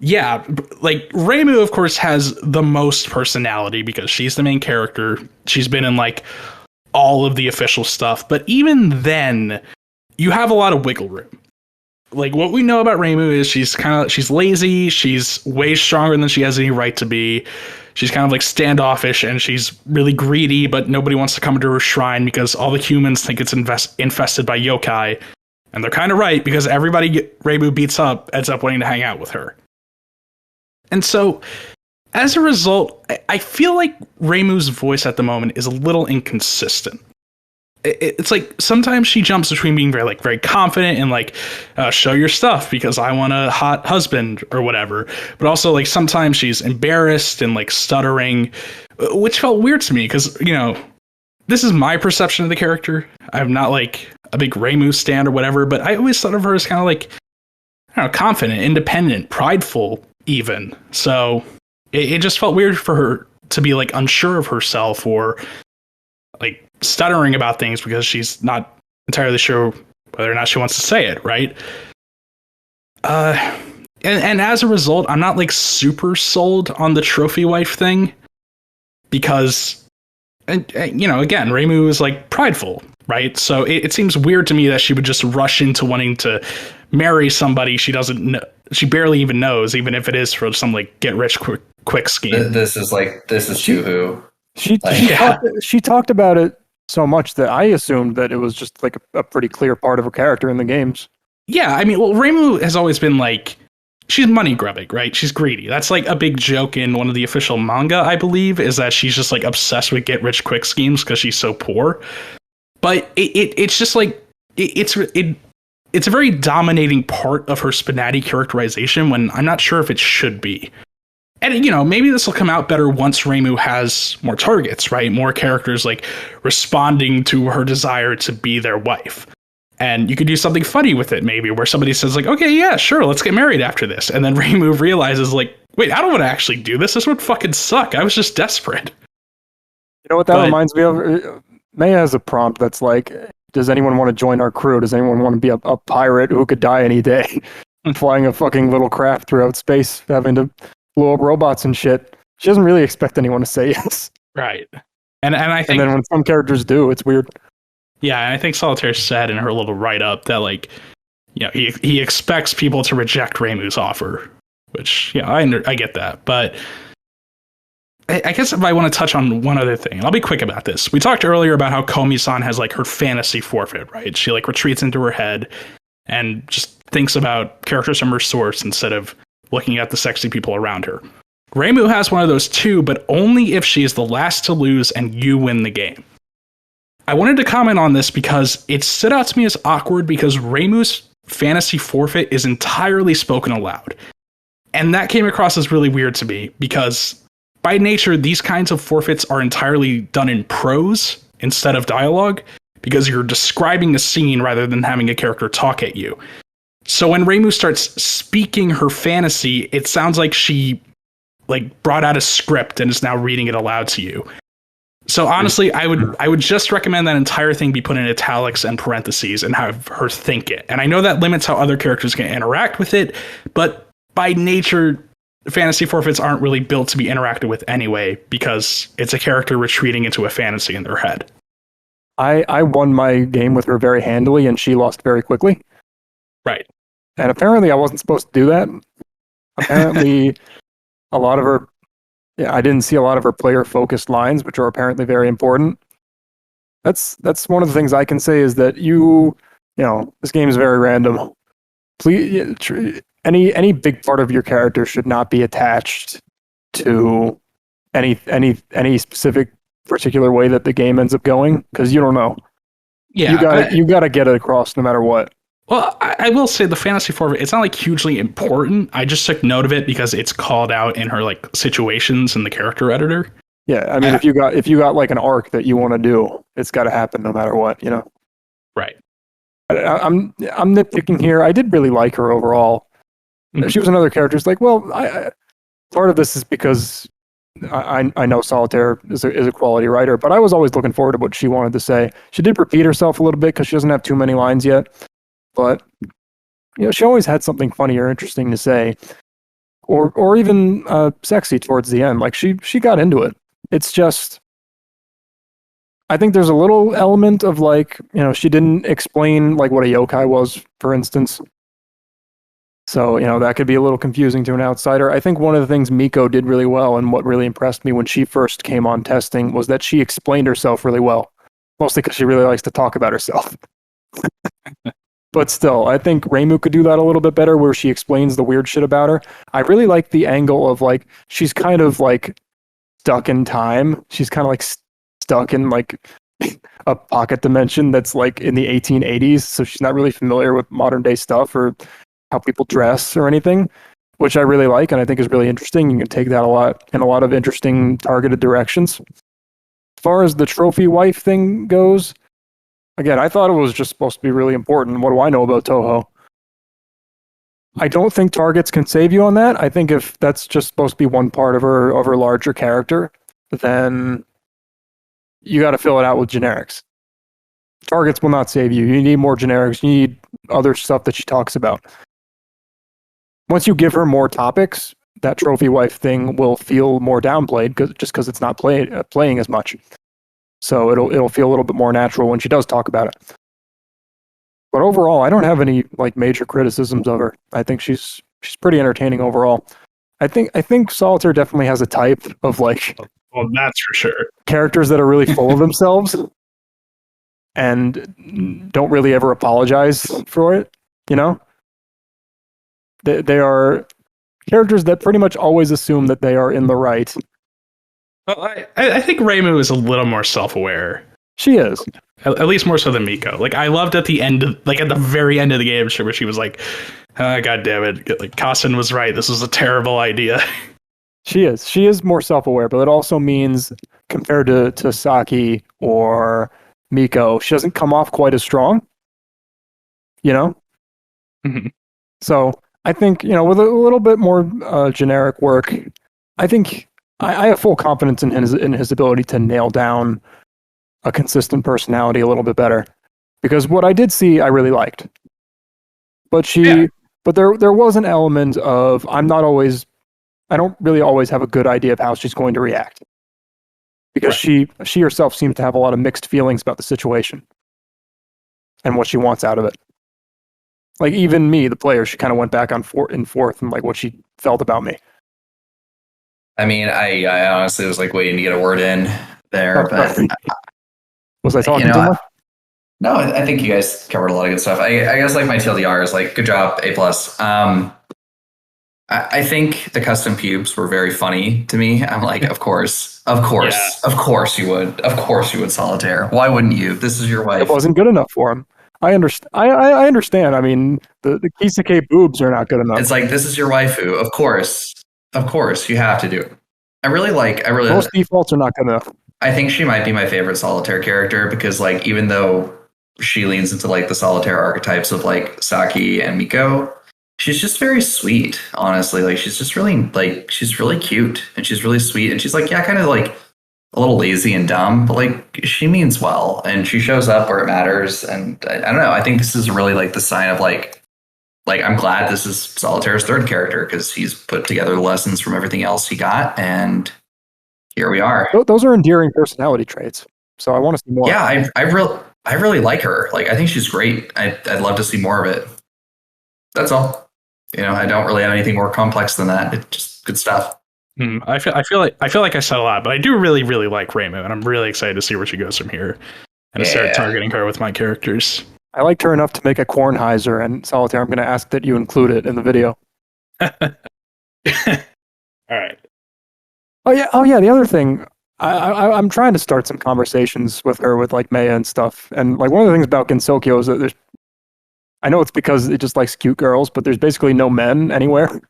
Yeah, like Reimu, of course, has the most personality because she's the main character. She's been in like all of the official stuff. But even then, you have a lot of wiggle room. Like what we know about Reimu is she's lazy. She's way stronger than she has any right to be. She's kind of like standoffish and she's really greedy, but nobody wants to come into her shrine because all the humans think it's infested by yokai. And they're kind of right because everybody Reimu beats up ends up wanting to hang out with her. And so, as a result, I feel like Reimu's voice at the moment is a little inconsistent. It's like sometimes she jumps between being very confident and like show your stuff because I want a hot husband or whatever, but also like sometimes she's embarrassed and like stuttering, which felt weird to me because this is my perception of the character. I'm not like a big Reimu stan or whatever, but I always thought of her as kind of like, I don't know, confident, independent, prideful even. So it just felt weird for her to be like unsure of herself or like stuttering about things because she's not entirely sure whether or not she wants to say it, right? And as a result, I'm not like super sold on the trophy wife thing because, again, Reimu is like prideful, right? So it seems weird to me that she would just rush into wanting to marry somebody she doesn't know, she barely even knows, even if it is for some like get rich quick scheme. This is Choo-hoo. She talked about it so much that I assumed that it was just like a pretty clear part of her character in the games. Yeah, I mean, well, Reimu has always been like, she's money grubbing, right? She's greedy. That's like a big joke in one of the official manga, I believe, is that she's just like obsessed with get rich quick schemes because she's so poor. But it's just like it's a very dominating part of her SPNatI characterization when I'm not sure if it should be. And, maybe this will come out better once Reimu has more targets, right? More characters like responding to her desire to be their wife. And you could do something funny with it, maybe, where somebody says like, okay, yeah, sure, let's get married after this. And then Reimu realizes like, wait, I don't want to actually do this. This would fucking suck. I was just desperate. You know what that reminds me of? Maya has a prompt that's like, does anyone want to join our crew? Does anyone want to be a pirate who could die any day? Flying a fucking little craft throughout space, having to blow up robots and shit. She doesn't really expect anyone to say yes. Right. And I think, and then when some characters do, it's weird. Yeah, and I think Solitaire said in her little write-up that, like, he expects people to reject Reimu's offer. which I get that, but I guess if I want to touch on one other thing, and I'll be quick about this. We talked earlier about how Komi-san has like her fantasy forfeit, right? She like retreats into her head and just thinks about characters from her source instead of looking at the sexy people around her. Reimu has one of those too, but only if she is the last to lose and you win the game. I wanted to comment on this because it stood out to me as awkward because Reimu's fantasy forfeit is entirely spoken aloud. And that came across as really weird to me because by nature, these kinds of forfeits are entirely done in prose instead of dialogue because you're describing a scene rather than having a character talk at you. So when Reimu starts speaking her fantasy, it sounds like she like brought out a script and is now reading it aloud to you. So honestly, I would just recommend that entire thing be put in italics and parentheses and have her think it. And I know that limits how other characters can interact with it, but by nature, fantasy forfeits aren't really built to be interacted with anyway, because it's a character retreating into a fantasy in their head. I won my game with her very handily, and she lost very quickly. Right. And apparently I wasn't supposed to do that. Apparently, a lot of her... Yeah, I didn't see a lot of her player-focused lines, which are apparently very important. That's one of the things I can say is that this game is very random. Please... Any big part of your character should not be attached to any specific particular way that the game ends up going, because you don't know. Yeah, you gotta get it across no matter what. Well, I will say the fantasy forfeit, it's not like hugely important. I just took note of it because it's called out in her like situations in the character editor. Yeah, I mean, if you got like an arc that you want to do, it's got to happen no matter what, Right. I'm nitpicking here. I did really like her overall. She was another character. It's like, well, part of this is because I know Solitaire is a quality writer, but I was always looking forward to what she wanted to say. She did repeat herself a little bit because she doesn't have too many lines yet, but she always had something funny or interesting to say, or even sexy towards the end. Like she got into it. It's just, I think there's a little element of like, she didn't explain like what a yokai was, for instance. So, that could be a little confusing to an outsider. I think one of the things Miko did really well and what really impressed me when she first came on testing was that she explained herself really well. Mostly because she really likes to talk about herself. But still, I think Reimu could do that a little bit better where she explains the weird shit about her. I really like the angle of like, she's kind of like stuck in time. She's kind of like stuck in like a pocket dimension that's like in the 1880s. So she's not really familiar with modern day stuff or how people dress or anything, which I really like and I think is really interesting. You can take that in a lot of interesting targeted directions. As far as the trophy wife thing goes, again, I thought it was just supposed to be really important. What do I know about Toho? I don't think targets can save you on that. I think if that's just supposed to be one part of her larger character, then you got to fill it out with generics. Targets will not save you. You need more generics. You need other stuff that she talks about. Once you give her more topics, that trophy wife thing will feel more downplayed just because it's not playing as much. So it'll feel a little bit more natural when she does talk about it. But overall, I don't have any like major criticisms of her. I think she's pretty entertaining overall. I think Solitaire definitely has a type of like, well, that's for sure, characters that are really full of themselves and don't really ever apologize for it. They are characters that pretty much always assume that they are in the right. Well, I think Reimu is a little more self-aware. She is. At least more so than Miko. Like, I loved at the end, like at the very end of the game, where she was like, God damn it, like, Kassen was right. This was a terrible idea. She is. She is more self-aware, but it also means compared to Saki or Miko, she doesn't come off quite as strong. Mm-hmm. So I think, with a little bit more generic work, I think I have full confidence in his ability to nail down a consistent personality a little bit better. Because what I did see, I really liked. But but there was an element of I don't really always have a good idea of how she's going to react. Because she herself seems to have a lot of mixed feelings about the situation and what she wants out of it. Like even me, the player, she kind of went back and forth and like what she felt about me. I mean, I honestly was like waiting to get a word in there, but Was I talking you know, too much? no, I think you guys covered a lot of good stuff. I guess like my TLDR is like, good job, A plus. I think the custom pubes were very funny to me. I'm like, of course you would, Solitaire. Why wouldn't you? This is your wife. It wasn't good enough for him. I understand. I understand. I mean, the Kisake boobs are not good enough. It's like, this is your waifu. Of course, you have to do it. Most defaults are not good enough. I think she might be my favorite Solitaire character because, like, even though she leans into like the Solitaire archetypes of like Saki and Miko, she's just very sweet. Honestly, like she's just really like she's really cute and she's really sweet and she's like kind of like a little lazy and dumb, but like she means well and she shows up where it matters. And I don't know. I think this is really like the sign of like I'm glad this is Solitaire's third character because he's put together the lessons from everything else he got and here we are. Those are endearing personality traits. So I want to see more. Yeah, I really like her. Like I think she's great. I'd love to see more of it. That's all. You know, I don't really have anything more complex than that. It's just good stuff. I feel like I said a lot, but I do really like Reimu, and I'm really excited to see where she goes from here and to start targeting her with my characters. I liked her enough to make a Kornheiser, and Solitaire, I'm going to ask that you include it in the video. All right. Oh yeah. The other thing, I'm trying to start some conversations with her with like Maya and stuff, and like one of the things about Gensokyo is that I know it's because it just likes cute girls, but there's basically no men anywhere.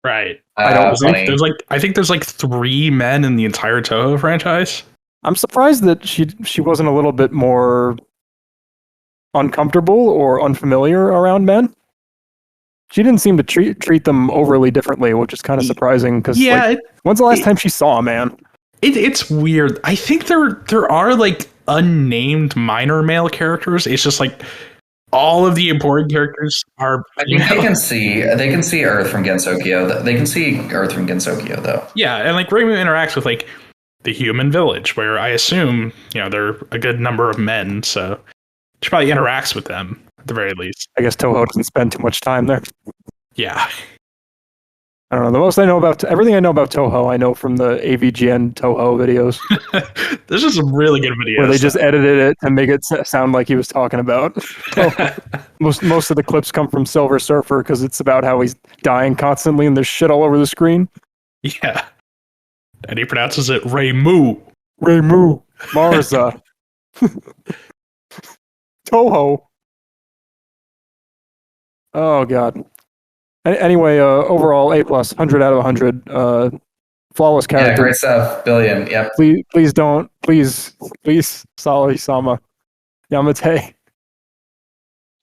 Right. I think there's like 3 men in the entire Toho franchise. I'm surprised that she wasn't a little bit more uncomfortable or unfamiliar around men. She didn't seem to treat them overly differently, which is kind of surprising because when's the last time she saw a man? It's weird. I think there are like unnamed minor male characters. It's just like all of the important characters are. I think they can see Earth from Gensokyo. They can see Earth from Gensokyo though. Yeah, and like Reimu interacts with like the human village, where I assume there are a good number of men, so she probably interacts with them at the very least. I guess Toho doesn't spend too much time there. Yeah. I don't know. The most I know about everything I know about Toho, I know from the AVGN Toho videos. There's just some really good videos where they just edited it to make it sound like he was talking about. Most of the clips come from Silver Surfer because it's about how he's dying constantly and there's shit all over the screen. Yeah. And he pronounces it Reimu. Reimu. Marza. Toho. Oh, God. Anyway, overall, A+, 100 out of 100. Flawless character. Yeah, great stuff. Billion, yep. Please don't. Please, Sali-sama. Yamate.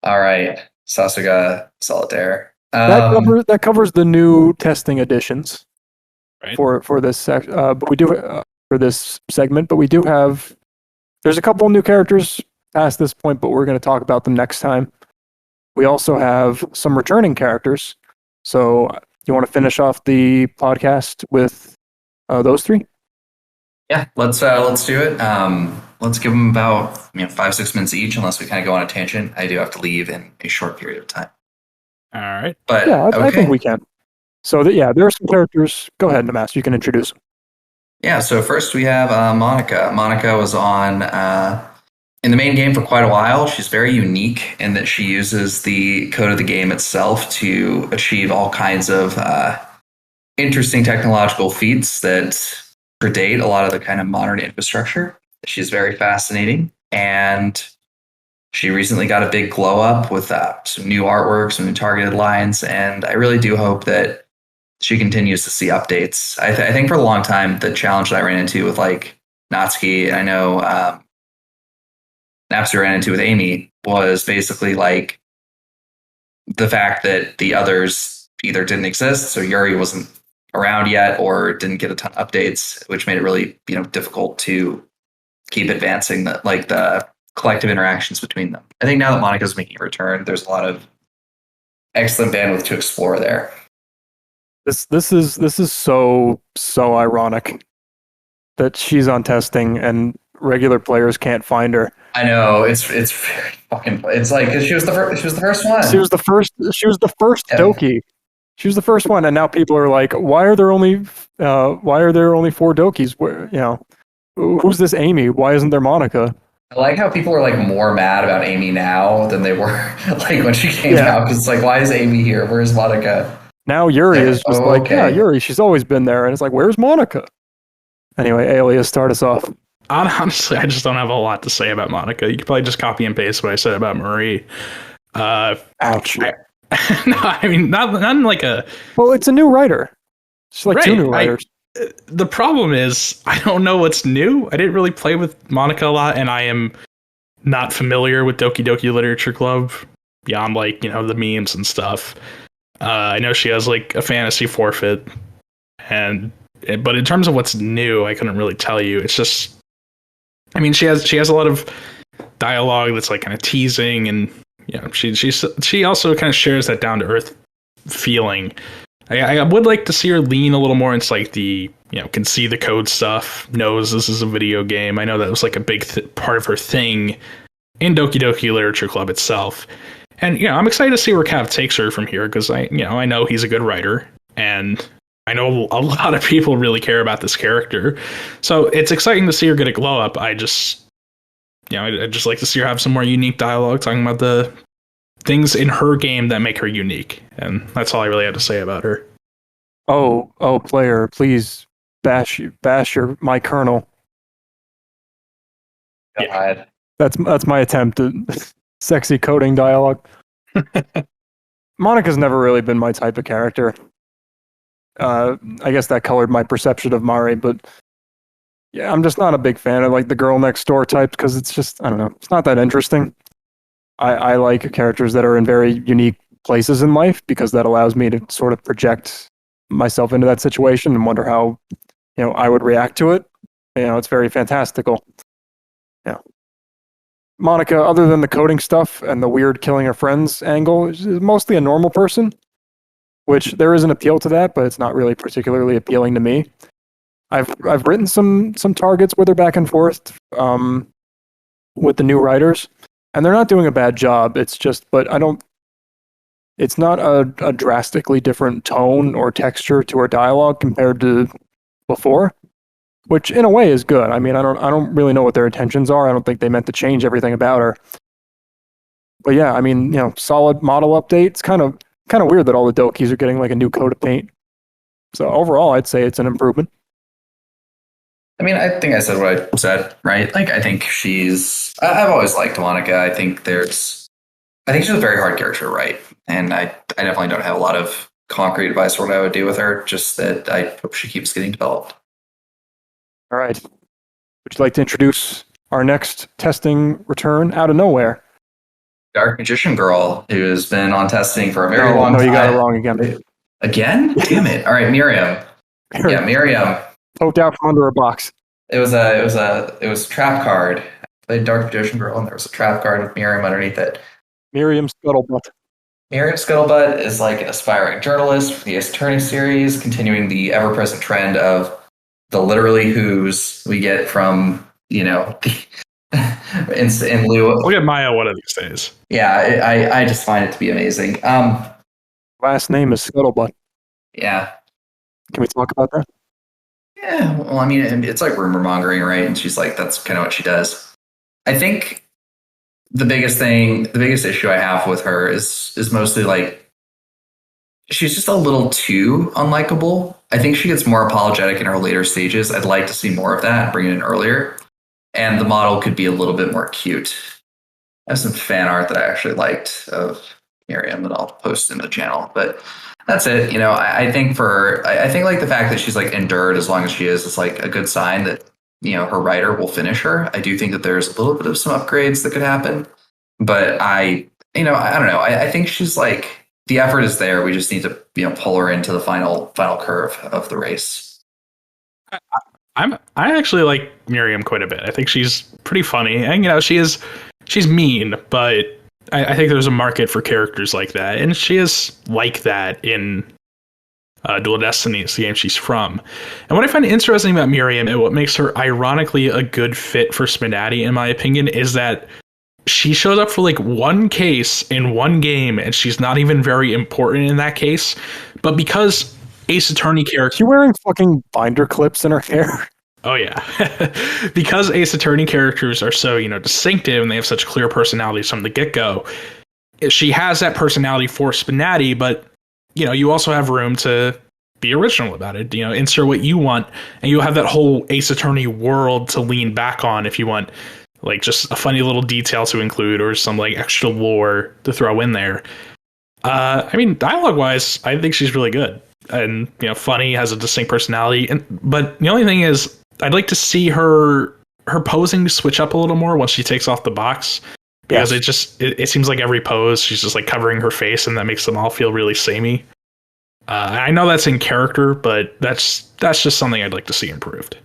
All right. Sasuga, Solitaire. That covers the new testing editions. Right. For this but we do for this segment, but we do have there's a couple new characters past this point, but we're going to talk about them next time. We also have some returning characters. So you want to finish off the podcast with those 3? Yeah, let's do it. Let's give them about 5-6 minutes each, unless we kind of go on a tangent. I do have to leave in a short period of time. All right. But yeah, I think we can. So there are some characters. Go ahead, Namask. You can introduce them. Yeah. So first we have Monika. Monika was on in the main game for quite a while. She's very unique in that she uses the code of the game itself to achieve all kinds of interesting technological feats that predate a lot of the kind of modern infrastructure. She's very fascinating, and she recently got a big glow up with some new artwork, some new targeted lines, and I really do hope that she continues to see updates. I think for a long time, the challenge that I ran into with like Natsuki, and I know Napsu ran into with Amy, was basically like the fact that the others either didn't exist, so Yuri wasn't around yet, or didn't get a ton of updates, which made it really difficult to keep advancing the collective interactions between them. I think now that Monika's making a return, there's a lot of excellent bandwidth to explore there. This is so ironic that she's on testing and regular players can't find her. I know it's very fucking. It's like 'cause she was the first one. She was the first Doki. She was the first one, and now people are like, why are there only 4 Dokis? Where, who's this Amy? Why isn't there Monika? I like how people are like more mad about Amy now than they were like when she came out. Because it's like, why is Amy here? Where's Monika? Now Yuri is just Yuri. She's always been there, and it's like, where's Monika? Anyway, Alias, start us off. Honestly, I just don't have a lot to say about Monika. You could probably just copy and paste what I said about Marie. Ouch. No, I mean, not like a... Well, it's a new writer. It's like 2 new writers. The problem is, I don't know what's new. I didn't really play with Monika a lot, and I am not familiar with Doki Doki Literature Club beyond, like, the memes and stuff. I know she has, like, a fantasy forfeit, but in terms of what's new, I couldn't really tell you. It's just... I mean, she has a lot of dialogue that's, like, kind of teasing, and she also kind of shares that down to earth feeling. I would like to see her lean a little more into like the can see the code stuff, knows this is a video game. I know that was like a big part of her thing in Doki Doki Literature Club itself, and I'm excited to see where Cav takes her from here because I know he's a good writer, and I know a lot of people really care about this character, so it's exciting to see her get a glow up. I'd just like to see her have some more unique dialogue, talking about the things in her game that make her unique. And that's all I really had to say about her. Oh, player, please bash my kernel. God. That's my attempt at sexy coding dialogue. Monika's never really been my type of character. I guess that colored my perception of Mari, but yeah, I'm just not a big fan of like the girl next door types because it's just, I don't know, it's not that interesting. I like characters that are in very unique places in life because that allows me to sort of project myself into that situation and wonder how, I would react to it. It's very fantastical. Yeah. Monika, other than the coding stuff and the weird killing her friends angle, is mostly a normal person, which there is an appeal to that, but it's not really particularly appealing to me. I've written some targets where they're back and forth with the new writers, and they're not doing a bad job. It's just, it's not a drastically different tone or texture to her dialogue compared to before, which in a way is good. I mean, I don't really know what their intentions are. I don't think they meant to change everything about her. But yeah, I mean, solid model update. It's kind of weird that all the Dokis are getting like a new coat of paint. So overall, I'd say it's an improvement. I mean, I think I said what I said, right? Like, I think I've always liked Monika. I think she's a very hard character to write. And I definitely don't have a lot of concrete advice for what I would do with her, just that I hope she keeps getting developed. All right. Would you like to introduce our next testing return out of nowhere? Dark Magician Girl, who has been on testing for a very long time. No, you got it wrong again. Again? Damn it. All right, Myriam. Yeah, Myriam. Poked out from under a box. It was a trap card. I played Dark Magician Girl, and there was a trap card with Myriam underneath it. Myriam Scuttlebutt. Myriam Scuttlebutt is like an aspiring journalist for the Ace Attorney series, continuing the ever-present trend of the literally who's we get from, in lieu of... We'll get Maya one of these days. Yeah, I just find it to be amazing. Last name is Scuttlebutt. Yeah. Can we talk about that? Yeah, well, I mean, it's like rumor mongering, right? And she's like, that's kind of what she does. I think the biggest issue I have with her is mostly like, she's just a little too unlikable. I think she gets more apologetic in her later stages. I'd like to see more of that and bring it in earlier. And the model could be a little bit more cute. I have some fan art that I actually liked of Myriam that I'll post in the channel, but that's it. I think like the fact that she's like endured as long as she is like a good sign that, her writer will finish her. I do think that there's a little bit of some upgrades that could happen, but I don't know. I think she's like, the effort is there. We just need to, pull her into the final curve of the race. I actually like Myriam quite a bit. I think she's pretty funny, and she's mean, but I think there's a market for characters like that, and she is like that in Dual Destinies, the game she's from. And what I find interesting about Myriam and what makes her ironically a good fit for SPNatI, in my opinion, is that she shows up for like one case in one game, and she's not even very important in that case. But because Ace Attorney character, She wearing fucking binder clips in her hair. oh yeah, because Ace Attorney characters are so distinctive and they have such clear personalities from the get go. She has that personality for SPNatI, but you also have room to be original about it. Insert what you want, and you'll have that whole Ace Attorney world to lean back on if you want. Like just a funny little detail to include or some like extra lore to throw in there. Dialogue wise, I think she's really good and funny, has a distinct personality. But the only thing is, I'd like to see her posing switch up a little more once she takes off the box, because it seems like every pose she's just like covering her face, and that makes them all feel really samey. I know that's in character, but that's just something I'd like to see improved.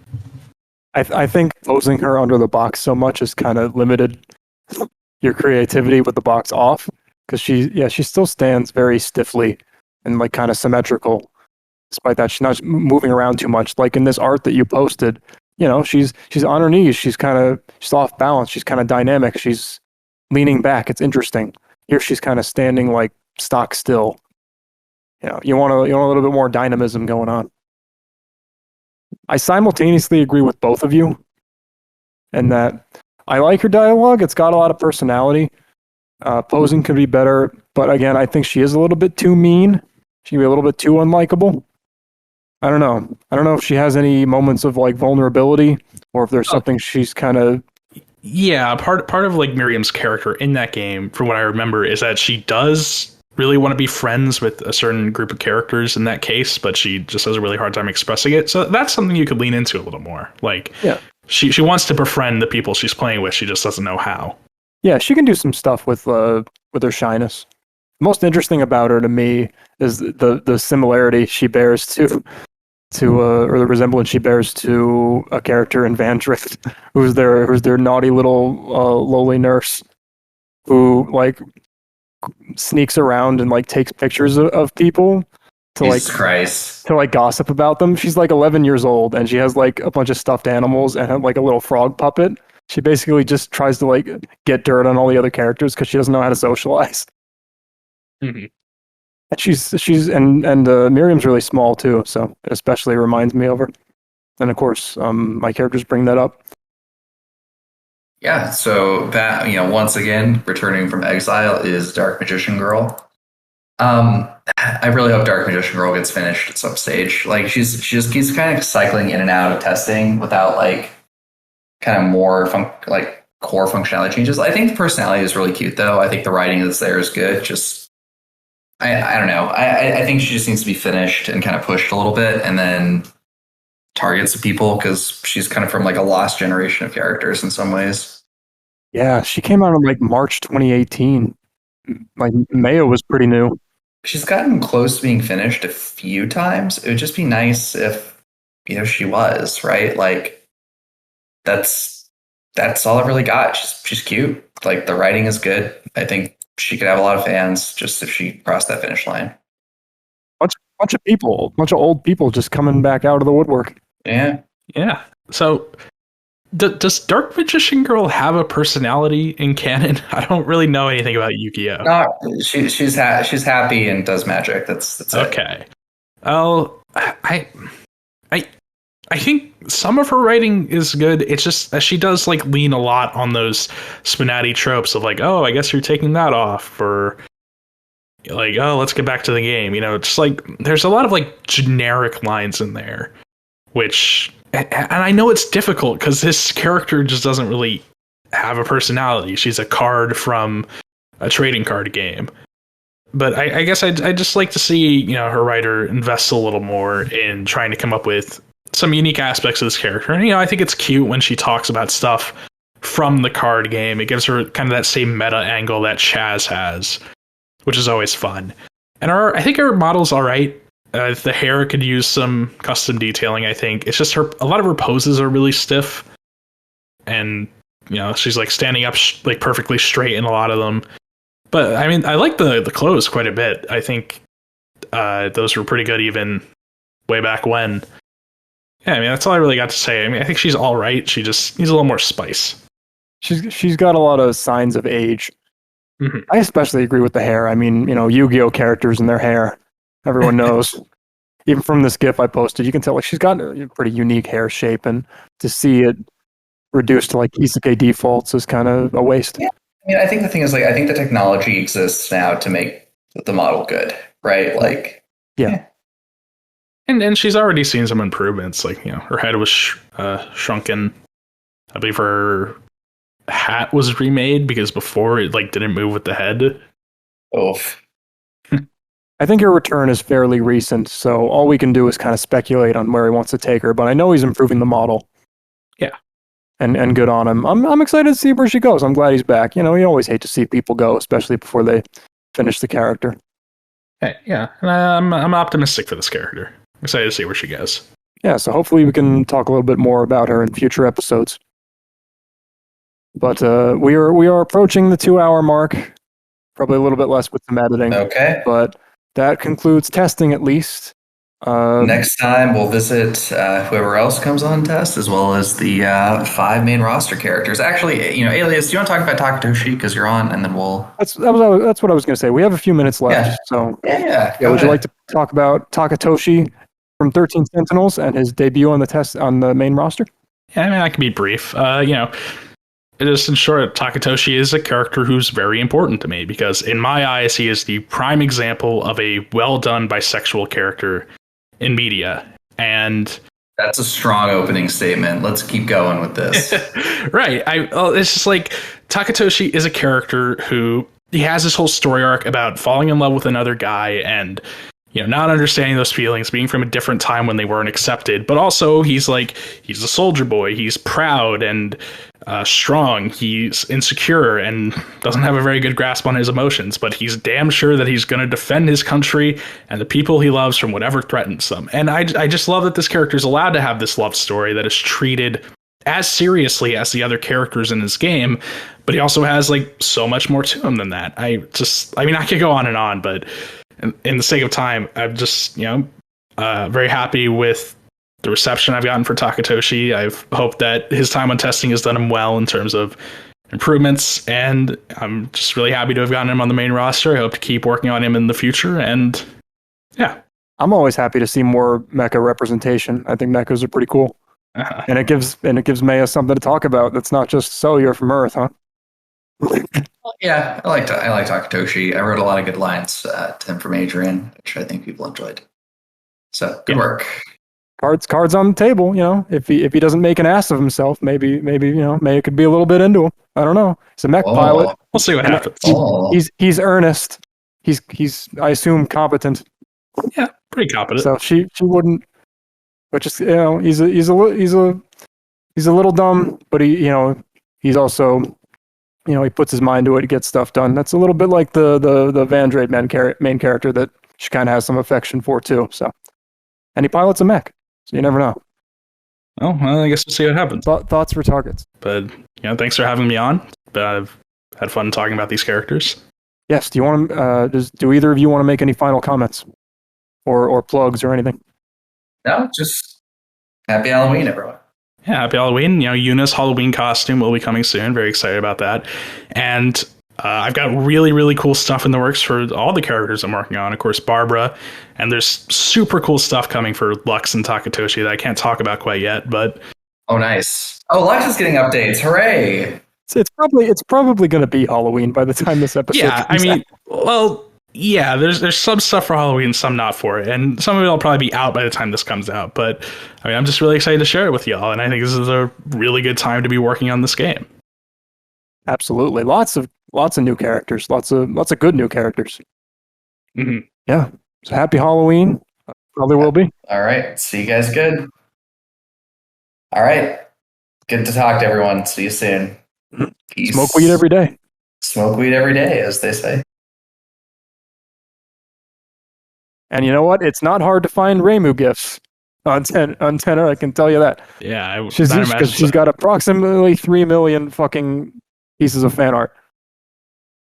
I think posing her under the box so much has kind of limited your creativity with the box off, because she still stands very stiffly and like kind of symmetrical. Despite that, she's not moving around too much. Like in this art that you posted, she's on her knees. She's off balance. She's kind of dynamic. She's leaning back. It's interesting. Here she's kind of standing like stock still. You want a little bit more dynamism going on. I simultaneously agree with both of you, and that I like her dialogue. It's got a lot of personality. Posing could be better, but again, I think she is a little bit too mean. She can be a little bit too unlikable. I don't know if she has any moments of like vulnerability, or if there's something she's kind of. Yeah, part of like Myriam's character in that game, from what I remember, is that she does really want to be friends with a certain group of characters in that case, but she just has a really hard time expressing it. So that's something you could lean into a little more. Like, yeah, she wants to befriend the people she's playing with. She just doesn't know how. Yeah, she can do some stuff with her shyness. Most interesting about her to me is the similarity she bears to or the resemblance she bears to a character in Van Drift, who's their naughty little lowly nurse, who like sneaks around and like takes pictures of people to like gossip about them. She's like 11 years old, and she has like a bunch of stuffed animals and like a little frog puppet. She basically just tries to like get dirt on all the other characters because she doesn't know how to socialize. Mm-hmm. And Myriam's really small too, so it especially reminds me of her. And of course, my characters bring that up. Yeah, so that, once again, returning from exile is Dark Magician Girl. I really hope Dark Magician Girl gets finished at some stage. Like she just keeps kind of cycling in and out of testing without like kind of more core functionality changes. I think the personality is really cute though. I think the writing that's there is good. Just I don't know. I think she just needs to be finished and kind of pushed a little bit, and then target some people, because she's kind of from like a lost generation of characters in some ways. Yeah, she came out in like March 2018. Like Mayo was pretty new. She's gotten close to being finished a few times. It would just be nice if she was, right? Like that's all I really got. She's cute. Like the writing is good. I think she could have a lot of fans just if she crossed that finish line. Bunch of old people just coming back out of the woodwork. Yeah. So, does Dark Magician Girl have a personality in canon? I don't really know anything about Yu-Gi-Oh. No, she's happy and does magic. That's okay. Oh, I think some of her writing is good. It's just that she does like lean a lot on those SPNatI tropes of like, oh, I guess you're taking that off, or like, oh, let's get back to the game. Just like there's a lot of like generic lines in there, which, and I know it's difficult because this character just doesn't really have a personality. She's a card from a trading card game. But I guess I'd just like to see, her writer invest a little more in trying to come up with some unique aspects of this character. And, I think it's cute when she talks about stuff from the card game. It gives her kind of that same meta angle that Chaz has, which is always fun. And I think her model's all right. The hair could use some custom detailing, I think. It's just a lot of her poses are really stiff. And, she's like standing up like perfectly straight in a lot of them. But I mean, I like the clothes quite a bit. I think those were pretty good even way back when. Yeah, I mean, that's all I really got to say. I mean, I think she's all right. She just needs a little more spice. She's got a lot of signs of age. Mhm. I especially agree with the hair. I mean, Yu-Gi-Oh characters and their hair. Everyone knows. Even from this GIF I posted, you can tell like she's got a pretty unique hair shape, and to see it reduced to like isekai defaults is kind of a waste. Yeah. I mean, I think the thing is, like, I think the technology exists now to make the model good, right? Like, yeah. And she's already seen some improvements. Like, her head was shrunken. I believe her hat was remade because before it like didn't move with the head. oof. I think her return is fairly recent, so all we can do is kind of speculate on where he wants to take her. But I know he's improving the model. Yeah, and good on him. I'm excited to see where she goes. I'm glad he's back. You always hate to see people go, especially before they finish the character. hey, yeah, and I'm optimistic for this character. I'm excited to see where she goes. Yeah, so hopefully we can talk a little bit more about her in future episodes. But we are approaching the 2-hour mark. Probably a little bit less with some editing. Okay. But that concludes testing, at least. Next time we'll visit whoever else comes on test, as well as the 5 main roster characters. Actually, Alias, do you want to talk about Takatoshi because you're on, and then we'll. That's what I was going to say. We have a few minutes left. Yeah. So Yeah. would you like to talk about Takatoshi from 13 Sentinels and his debut on the main roster? Yeah, I mean, I can be brief. Just in short, Takatoshi is a character who's very important to me because, in my eyes, he is the prime example of a well-done bisexual character in media. And that's a strong opening statement. Let's keep going with this. Right. It's just like Takatoshi is a character who he has this whole story arc about falling in love with another guy and not understanding those feelings, being from a different time when they weren't accepted. But also he's a soldier boy. He's proud and strong. He's insecure and doesn't have a very good grasp on his emotions, but he's damn sure that he's going to defend his country and the people he loves from whatever threatens them. And I just love that this character is allowed to have this love story that is treated as seriously as the other characters in his game, but he also has like so much more to him than that. I could go on and on, but in the sake of time, I'm just, very happy with the reception I've gotten for Takatoshi. I've hoped that his time on testing has done him well in terms of improvements, and I'm just really happy to have gotten him on the main roster. I hope to keep working on him in the future, and yeah. I'm always happy to see more mecha representation. I think mechas are pretty cool. And it gives Maya something to talk about that's not just, so you're from Earth, huh? Yeah, I like Takatoshi. I wrote a lot of good lines to him from Adrian, which I think people enjoyed. So good work. Cards on the table. If he doesn't make an ass of himself, maybe Maya could be a little bit into him. I don't know. He's a mech pilot. We'll see what happens. He's earnest. He's I assume competent. Yeah, pretty competent. So she wouldn't. But just he's a little dumb, but he's also. He puts his mind to it, gets stuff done. That's a little bit like the Vandrade main character that she kind of has some affection for too. So, and he pilots a mech, so you never know. Oh, well, I guess we'll see what happens. Thoughts for targets. But thanks for having me on. I've had fun talking about these characters. Yes. Do you want to? Do either of you want to make any final comments, or plugs or anything? No, just happy Halloween, everyone. Yeah, happy Halloween. Yuna's Halloween costume will be coming soon. Very excited about that. And I've got really, really cool stuff in the works for all the characters I'm working on. Of course, Barbara. And there's super cool stuff coming for Lux and Takatoshi that I can't talk about quite yet. But oh, nice. Oh, Lux is getting updates. Hooray. It's probably going to be Halloween by the time this episode comes out. Well, yeah, there's some stuff for Halloween, some not for it, and some of it will probably be out by the time this comes out. But I'm just really excited to share it with y'all, and I think this is a really good time to be working on this game. Absolutely, lots of new characters, lots of good new characters. Mm-hmm. Yeah, so happy Halloween. Probably will be. All right, see you guys good. All right, good to talk to everyone. See you soon. Peace. Smoke weed every day. Smoke weed every day, as they say. And you know what? It's not hard to find Reimu gifts on Tenor, I can tell you that. Yeah, she's got approximately 3 million fucking pieces of fan art.